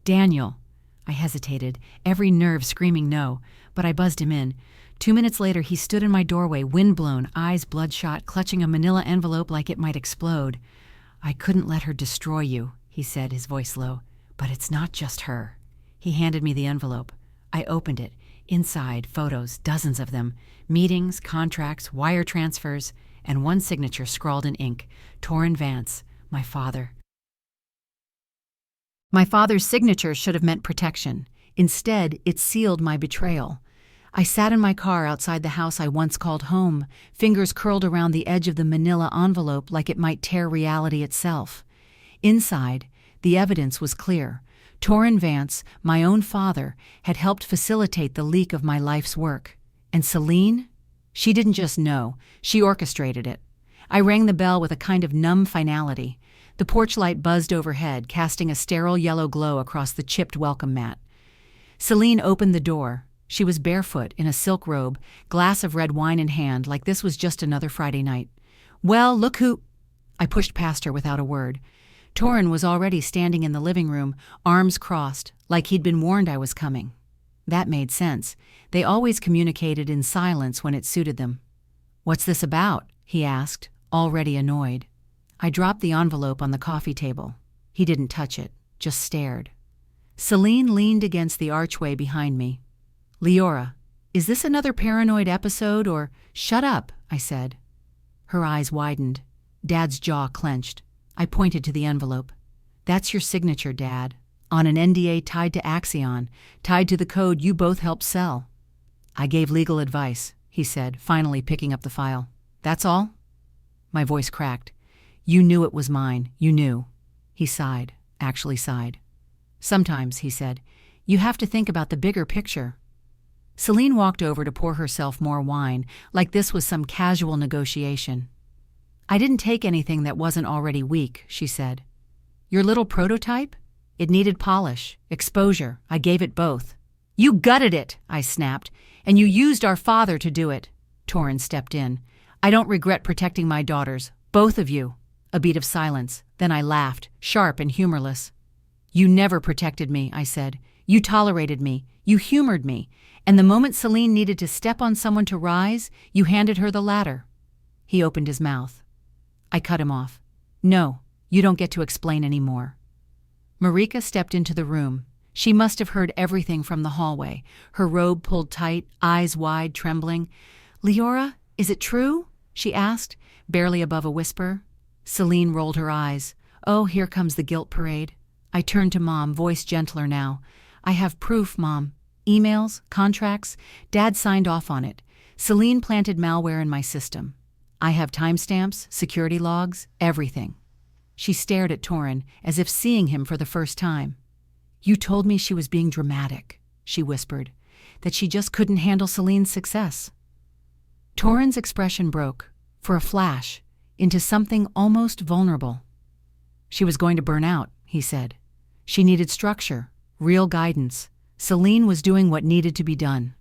"Daniel." I hesitated, every nerve screaming no, but I buzzed him in. 2 minutes later, he stood in my doorway, windblown, eyes bloodshot, clutching a manila envelope like it might explode. "I couldn't let her destroy you," he said, his voice low. "But it's not just her." He handed me the envelope. I opened it. Inside, photos, dozens of them. Meetings, contracts, wire transfers, and one signature scrawled in ink. Liora Vance, my father. My father's signature should have meant protection. Instead, it sealed my betrayal. I sat in my car outside the house I once called home, fingers curled around the edge of the manila envelope like it might tear reality itself. Inside, the evidence was clear. Liora Vance, my own father, had helped facilitate the leak of my life's work. And Selene? She didn't just know, she orchestrated it. I rang the bell with a kind of numb finality. The porch light buzzed overhead, casting a sterile yellow glow across the chipped welcome mat. Selene opened the door. She was barefoot, in a silk robe, glass of red wine in hand, like this was just another Friday night. "Well, look who—" I pushed past her without a word. Liora was already standing in the living room, arms crossed, like he'd been warned I was coming. That made sense. They always communicated in silence when it suited them. "What's this about?" he asked, already annoyed. I dropped the envelope on the coffee table. He didn't touch it, just stared. Selene leaned against the archway behind me. "Liora, is this another paranoid episode or—" "Shut up," I said. Her eyes widened. Dad's jaw clenched. I pointed to the envelope. "That's your signature, Dad, on an NDA tied to Axion, tied to the code you both helped sell." "I gave legal advice," he said, finally picking up the file. "That's all?" My voice cracked. "You knew it was mine. You knew." He sighed, actually sighed. "Sometimes," he said, "you have to think about the bigger picture." Selene walked over to pour herself more wine, like this was some casual negotiation. "I didn't take anything that wasn't already weak," she said. "Your little prototype? It needed polish, exposure. I gave it both." "You gutted it," I snapped, "and you used our father to do it." Liora stepped in. "I don't regret protecting my daughters, both of you." A beat of silence. Then I laughed, sharp and humorless. "You never protected me," I said. "You tolerated me. You humored me. And the moment Selene needed to step on someone to rise, you handed her the ladder." He opened his mouth. I cut him off. "No, you don't get to explain anymore." Marika stepped into the room. She must have heard everything from the hallway, her robe pulled tight, eyes wide, trembling. "Liora, is it true?" she asked, barely above a whisper. Selene rolled her eyes. "Oh, here comes the guilt parade." I turned to Mom, voice gentler now. "I have proof, Mom. Emails, contracts. Dad signed off on it. Selene planted malware in my system. I have timestamps, security logs, everything." She stared at Liora, as if seeing him for the first time. "You told me she was being dramatic," she whispered, "that she just couldn't handle Selene's success." Liora's expression broke, for a flash, into something almost vulnerable. "She was going to burn out," he said. "She needed structure, real guidance. Selene was doing what needed to be done."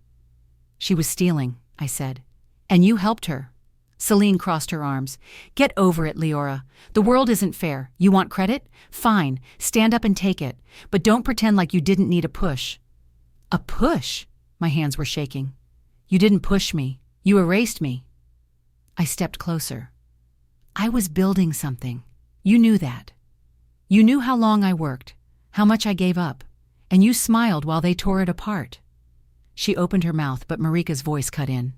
"She was stealing," I said. "And you helped her." Selene crossed her arms. "Get over it, Liora. The world isn't fair. You want credit? Fine. Stand up and take it. But don't pretend like you didn't need a push." "A push?" My hands were shaking. "You didn't push me. You erased me." I stepped closer. "I was building something. You knew that. You knew how long I worked, how much I gave up, and you smiled while they tore it apart." She opened her mouth, but Marika's voice cut in.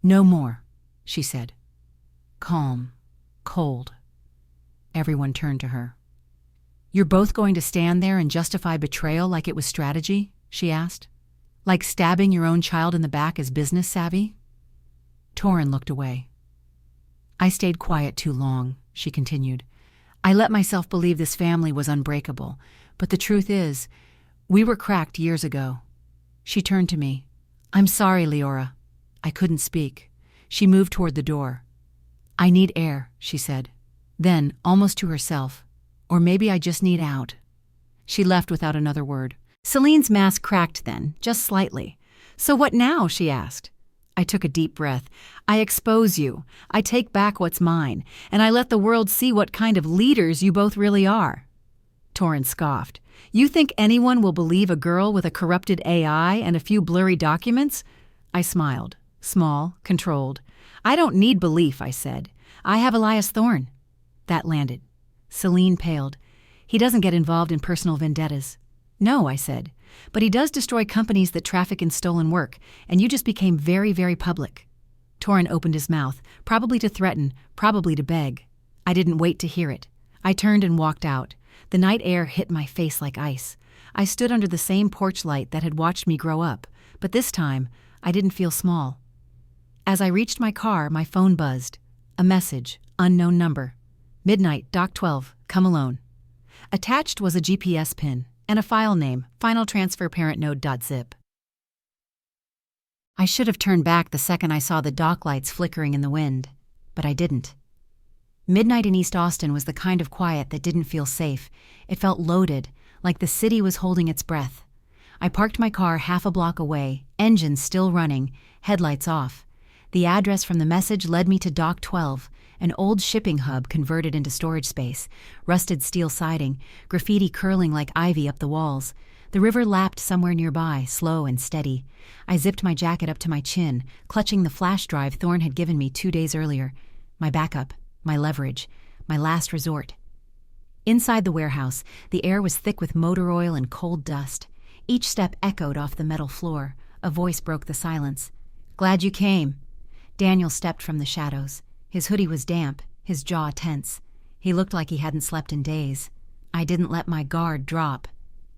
"No more," she said. Calm, cold. Everyone turned to her. You're both going to stand there and justify betrayal like it was strategy? She asked. Like stabbing your own child in the back is business savvy? Torin looked away. I stayed quiet too long, she continued. I let myself believe this family was unbreakable, but the truth is, we were cracked years ago. She turned to me. I'm sorry, Liora. I couldn't speak. She moved toward the door. I need air, she said. Then, almost to herself, or maybe I just need out. She left without another word. Selene's mask cracked then, just slightly. So what now? She asked. I took a deep breath. I expose you. I take back what's mine, and I let the world see what kind of leaders you both really are. Torin scoffed. You think anyone will believe a girl with a corrupted AI and a few blurry documents? I smiled. Small, controlled. I don't need belief, I said. I have Elias Thorne. That landed. Selene paled. He doesn't get involved in personal vendettas. No, I said. But he does destroy companies that traffic in stolen work, and you just became very, very public. Torin opened his mouth, probably to threaten, probably to beg. I didn't wait to hear it. I turned and walked out. The night air hit my face like ice. I stood under the same porch light that had watched me grow up, but this time, I didn't feel small. As I reached my car, my phone buzzed. A message, unknown number. Midnight, Dock 12, come alone. Attached was a GPS pin and a file name, final transfer parent node.zip. I should have turned back the second I saw the dock lights flickering in the wind, but I didn't. Midnight in East Austin was the kind of quiet that didn't feel safe. It felt loaded, like the city was holding its breath. I parked my car half a block away, engines still running, headlights off. The address from the message led me to Dock 12, an old shipping hub converted into storage space, rusted steel siding, graffiti curling like ivy up the walls. The river lapped somewhere nearby, slow and steady. I zipped my jacket up to my chin, clutching the flash drive Thorne had given me 2 days earlier. My backup, my leverage, my last resort. Inside the warehouse, the air was thick with motor oil and cold dust. Each step echoed off the metal floor. A voice broke the silence. Glad you came. Daniel stepped from the shadows. His hoodie was damp, his jaw tense. He looked like he hadn't slept in days. I didn't let my guard drop.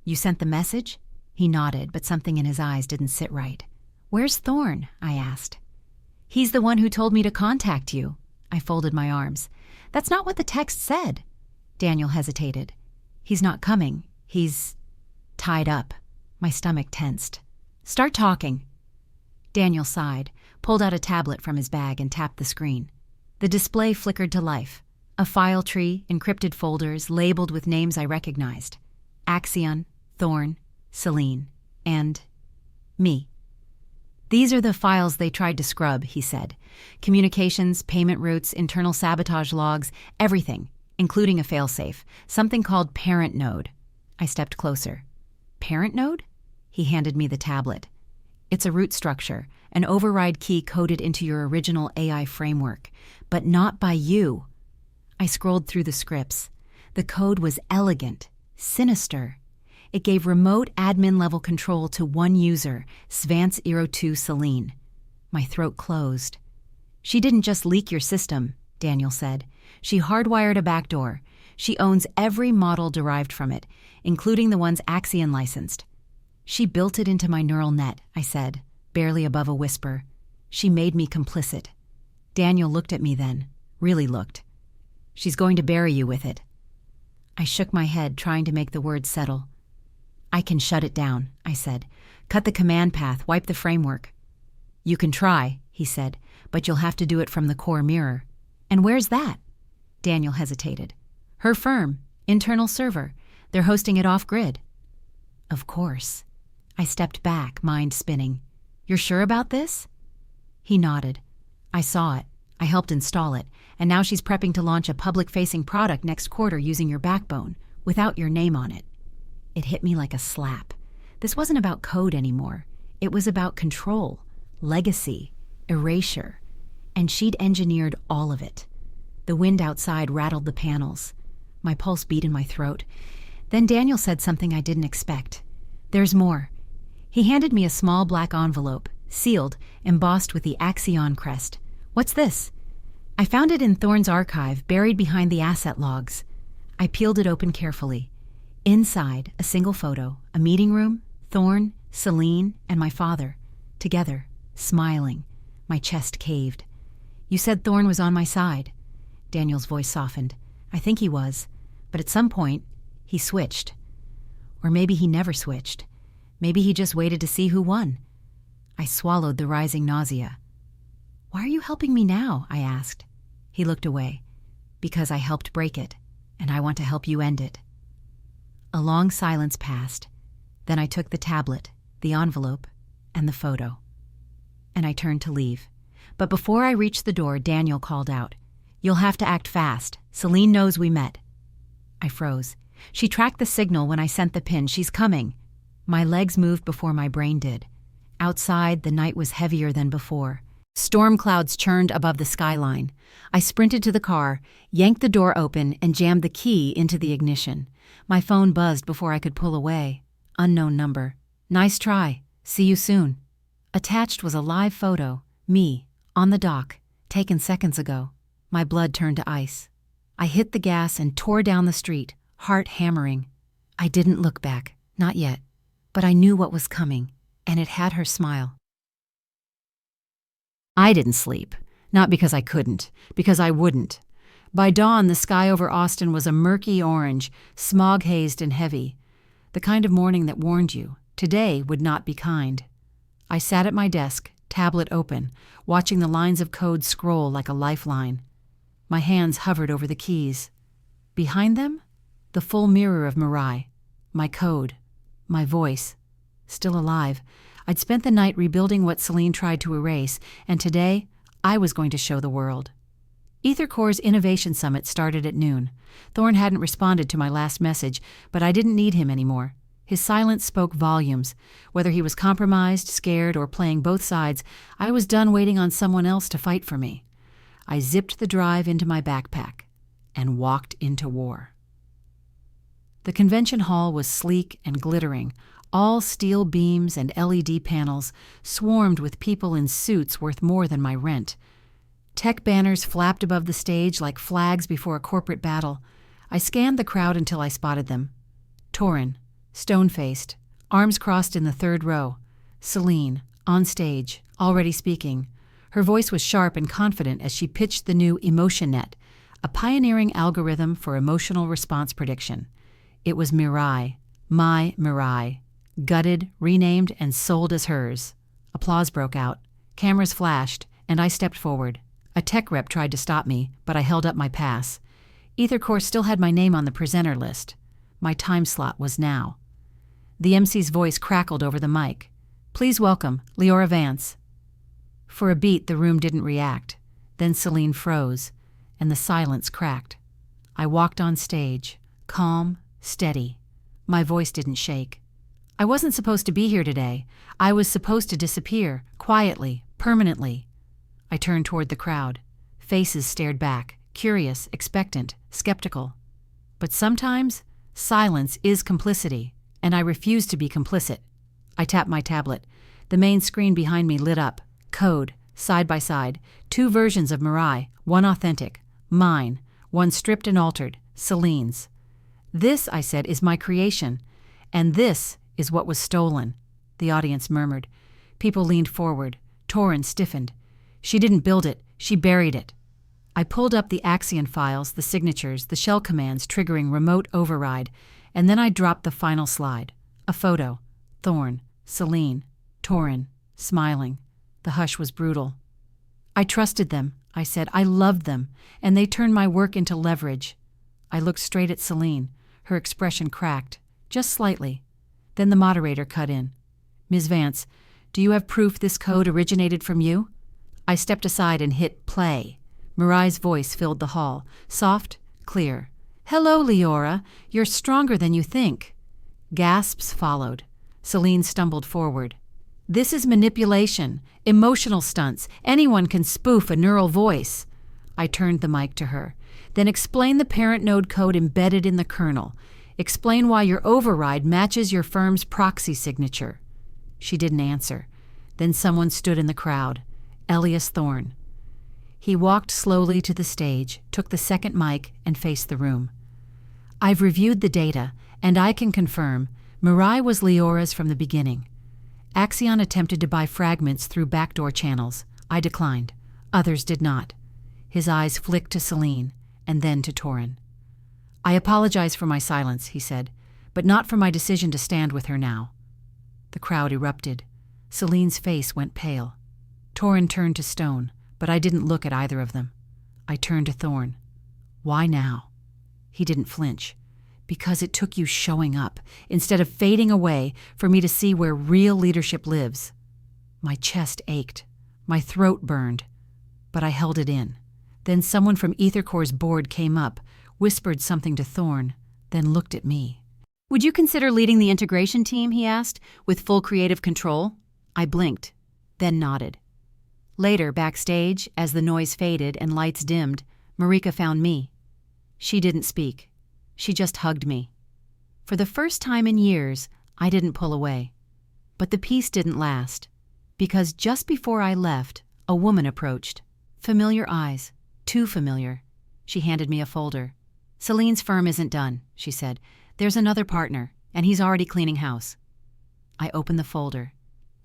You sent the message? He nodded, but something in his eyes didn't sit right. Where's Thorne? I asked. He's the one who told me to contact you. I folded my arms. That's not what the text said. Daniel hesitated. He's not coming. He's tied up. My stomach tensed. Start talking. Daniel sighed, pulled out a tablet from his bag and tapped the screen. The display flickered to life. A file tree, encrypted folders, labeled with names I recognized. Axion, Thorne, Selene, and me. These are the files they tried to scrub, he said. Communications, payment routes, internal sabotage logs, everything, including a failsafe, something called parent node. I stepped closer. Parent node? He handed me the tablet. It's a root structure, an override key coded into your original AI framework, but not by you. I scrolled through the scripts. The code was elegant, sinister. It gave remote admin-level control to one user, Svance 02 Selene. My throat closed. She didn't just leak your system, Daniel said. She hardwired a backdoor. She owns every model derived from it, including the ones Axion licensed. She built it into my neural net, I said, barely above a whisper. She made me complicit. Daniel looked at me then, really looked. She's going to bury you with it. I shook my head, trying to make the words settle. I can shut it down, I said. Cut the command path, wipe the framework. You can try, he said, but you'll have to do it from the core mirror. And where's that? Daniel hesitated. Her firm, internal server. They're hosting it off-grid. Of course. I stepped back, mind spinning. You're sure about this? He nodded. I saw it. I helped install it, and now she's prepping to launch a public-facing product next quarter using your backbone, without your name on it. It hit me like a slap. This wasn't about code anymore. It was about control, legacy, erasure, and she'd engineered all of it. The wind outside rattled the panels. My pulse beat in my throat. Then Daniel said something I didn't expect. There's more. He handed me a small black envelope, sealed, embossed with the Axion crest. What's this? I found it in Thorne's archive, buried behind the asset logs. I peeled it open carefully. Inside, a single photo, a meeting room, Thorn, Selene, and my father, together, smiling. My chest caved. You said Thorn was on my side. Daniel's voice softened. I think he was, but at some point, he switched. Or maybe he never switched. Maybe he just waited to see who won. I swallowed the rising nausea. Why are you helping me now? I asked. He looked away. Because I helped break it, and I want to help you end it. A long silence passed. Then I took the tablet, the envelope, and the photo. And I turned to leave. But before I reached the door, Daniel called out, You'll have to act fast. Selene knows we met. I froze. She tracked the signal when I sent the pin. She's coming. My legs moved before my brain did. Outside, the night was heavier than before. Storm clouds churned above the skyline. I sprinted to the car, yanked the door open, and jammed the key into the ignition. My phone buzzed before I could pull away. Unknown number. Nice try. See you soon. Attached was a live photo. Me, on the dock, taken seconds ago. My blood turned to ice. I hit the gas and tore down the street, heart hammering. I didn't look back, not yet. But I knew what was coming, and it had her smile. I didn't sleep. Not because I couldn't, because I wouldn't. By dawn, the sky over Austin was a murky orange, smog-hazed and heavy. The kind of morning that warned you, today would not be kind. I sat at my desk, tablet open, watching the lines of code scroll like a lifeline. My hands hovered over the keys. Behind them, the full mirror of MIRAI, my code, my voice. Still alive, I'd spent the night rebuilding what Selene tried to erase, and today, I was going to show the world. EtherCore's Innovation Summit started at noon. Thorn hadn't responded to my last message, but I didn't need him anymore. His silence spoke volumes. Whether he was compromised, scared, or playing both sides, I was done waiting on someone else to fight for me. I zipped the drive into my backpack and walked into war. The convention hall was sleek and glittering, all steel beams and LED panels, swarmed with people in suits worth more than my rent. Tech banners flapped above the stage like flags before a corporate battle. I scanned the crowd until I spotted them. Torin, stone-faced, arms crossed in the third row. Selene, on stage, already speaking. Her voice was sharp and confident as she pitched the new EmotionNet, a pioneering algorithm for emotional response prediction. It was MIRAI, my MIRAI, gutted, renamed, and sold as hers. Applause broke out. Cameras flashed, and I stepped forward. A tech rep tried to stop me, but I held up my pass. EtherCore still had my name on the presenter list. My time slot was now. The MC's voice crackled over the mic. Please welcome Liora Vance. For a beat, the room didn't react. Then Selene froze, and the silence cracked. I walked on stage, calm, steady. My voice didn't shake. I wasn't supposed to be here today. I was supposed to disappear, quietly, permanently. I turned toward the crowd. Faces stared back, curious, expectant, skeptical. But sometimes, silence is complicity, and I refused to be complicit. I tapped my tablet. The main screen behind me lit up. Code, side by side, 2 versions of MIRAI, one authentic, mine, one stripped and altered, Selene's. This, I said, is my creation, and this is what was stolen, the audience murmured. People leaned forward. Torin stiffened. She didn't build it, she buried it. I pulled up the Axion files, the signatures, the shell commands triggering remote override, and then I dropped the final slide. A photo. Thorn, Selene, Torin, smiling. The hush was brutal. I trusted them, I said. I loved them, and they turned my work into leverage. I looked straight at Selene. Her expression cracked, just slightly. Then the moderator cut in. Ms. Vance, do you have proof this code originated from you? I stepped aside and hit play. MIRAI's voice filled the hall, soft, clear. Hello, Liora. You're stronger than you think. Gasps followed. Selene stumbled forward. This is manipulation, emotional stunts. Anyone can spoof a neural voice. I turned the mic to her. Then explain the parent node code embedded in the kernel. Explain why your override matches your firm's proxy signature. She didn't answer. Then someone stood in the crowd. Elias Thorn. He walked slowly to the stage, took the second mic, and faced the room. I've reviewed the data, and I can confirm MIRAI was Liora's from the beginning. Axion attempted to buy fragments through backdoor channels. I declined. Others did not. His eyes flicked to Selene, and then to Torin. I apologize for my silence, he said, but not for my decision to stand with her now. The crowd erupted. Selene's face went pale. Torin turned to stone, but I didn't look at either of them. I turned to Thorn. Why now? He didn't flinch. Because it took you showing up, instead of fading away, for me to see where real leadership lives. My chest ached. My throat burned. But I held it in. Then someone from Ethercore's board came up, whispered something to Thorn, then looked at me. Would you consider leading the integration team, he asked, with full creative control? I blinked, then nodded. Later, backstage, as the noise faded and lights dimmed, Marika found me. She didn't speak. She just hugged me. For the first time in years, I didn't pull away. But the peace didn't last, because just before I left, a woman approached. Familiar eyes, too familiar. She handed me a folder. Selene's firm isn't done, she said. There's another partner, and he's already cleaning house. I opened the folder.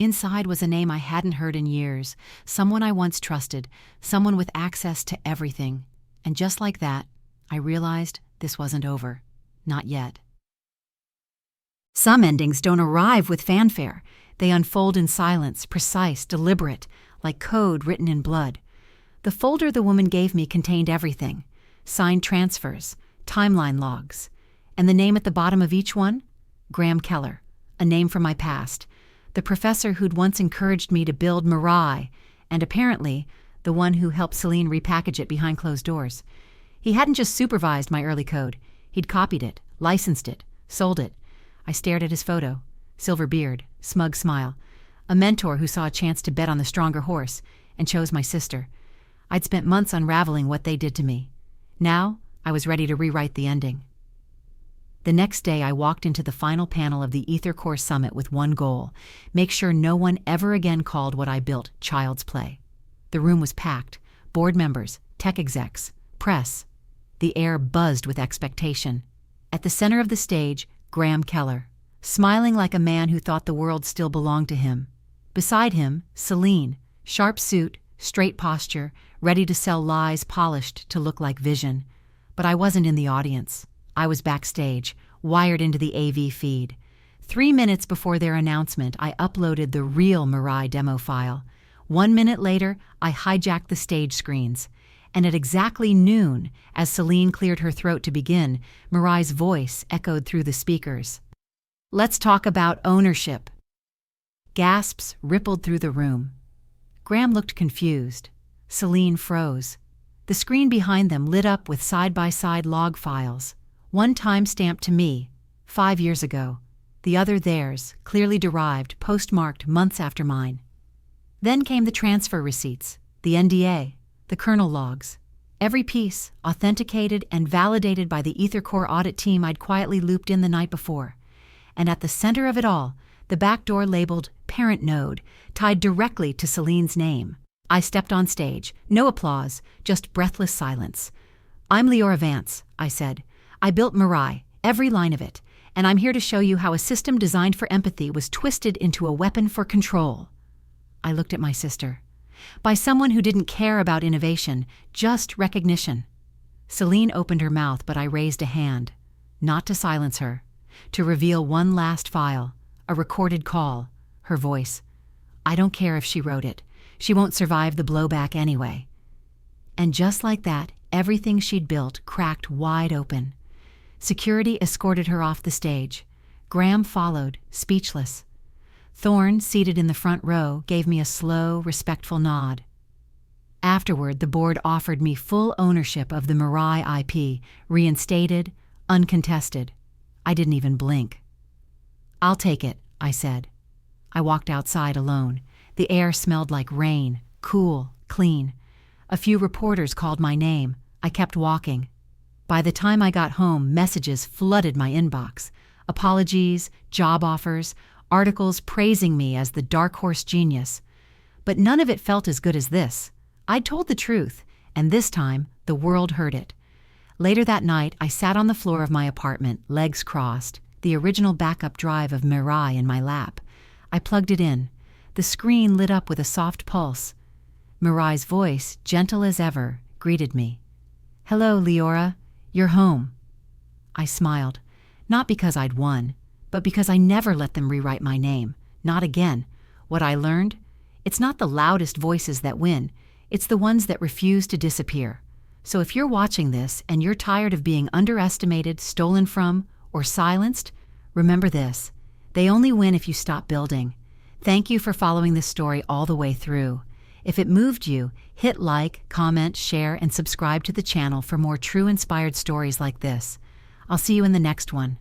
Inside was a name I hadn't heard in years, someone I once trusted, someone with access to everything. And just like that, I realized this wasn't over. Not yet. Some endings don't arrive with fanfare. They unfold in silence, precise, deliberate, like code written in blood. The folder the woman gave me contained everything. Signed transfers, timeline logs. And the name at the bottom of each one? Graham Keller, a name from my past. The professor who'd once encouraged me to build MIRAI, and apparently the one who helped Selene repackage it behind closed doors. He hadn't just supervised my early code. He'd copied it, licensed it, sold it. I stared at his photo. Silver beard, smug smile. A mentor who saw a chance to bet on the stronger horse and chose my sister. I'd spent months unraveling what they did to me. Now, I was ready to rewrite the ending. The next day, I walked into the final panel of the Ethercore Summit with one goal: make sure no one ever again called what I built child's play. The room was packed. Board members, tech execs, press. The air buzzed with expectation. At the center of the stage, Graham Keller, smiling like a man who thought the world still belonged to him. Beside him, Selene, sharp suit, straight posture, ready to sell lies polished to look like vision. But I wasn't in the audience. I was backstage, wired into the AV feed. 3 minutes before their announcement, I uploaded the real MIRAI demo file. 1 minute later, I hijacked the stage screens. And at exactly noon, as Selene cleared her throat to begin, MIRAI's voice echoed through the speakers. Let's talk about ownership. Gasps rippled through the room. Graham looked confused. Selene froze. The screen behind them lit up with side-by-side log files. One time-stamped to me, 5 years ago. The other theirs, clearly derived, postmarked months after mine. Then came the transfer receipts, the NDA, the kernel logs. Every piece, authenticated and validated by the Ethercore audit team I'd quietly looped in the night before. And at the center of it all, the back door labeled Parent Node, tied directly to Selene's name. I stepped on stage. No applause, just breathless silence. I'm Liora Vance, I said. I built MIRAI, every line of it, and I'm here to show you how a system designed for empathy was twisted into a weapon for control. I looked at my sister. By someone who didn't care about innovation, just recognition. Selene opened her mouth, but I raised a hand. Not to silence her. To reveal one last file, a recorded call, her voice. I don't care if she wrote it. She won't survive the blowback anyway. And just like that, everything she'd built cracked wide open. Security escorted her off the stage. Graham followed, speechless. Thorn, seated in the front row, gave me a slow, respectful nod. Afterward, the board offered me full ownership of the MIRAI IP, reinstated, uncontested. I didn't even blink. I'll take it, I said. I walked outside alone. The air smelled like rain, cool, clean. A few reporters called my name. I kept walking. By the time I got home, messages flooded my inbox. Apologies, job offers, articles praising me as the dark horse genius. But none of it felt as good as this. I'd told the truth, and this time the world heard it. Later that night, I sat on the floor of my apartment, legs crossed, the original backup drive of MIRAI in my lap. I plugged it in. The screen lit up with a soft pulse. MIRAI's voice, gentle as ever, greeted me. "Hello, Liora. You're home." I smiled, not because I'd won, but because I never let them rewrite my name. Not again. What I learned? It's not the loudest voices that win. It's the ones that refuse to disappear. So if you're watching this and you're tired of being underestimated, stolen from, or silenced, remember this. They only win if you stop building. Thank you for following this story all the way through. If it moved you, hit like, comment, share, and subscribe to the channel for more true inspired stories like this. I'll see you in the next one.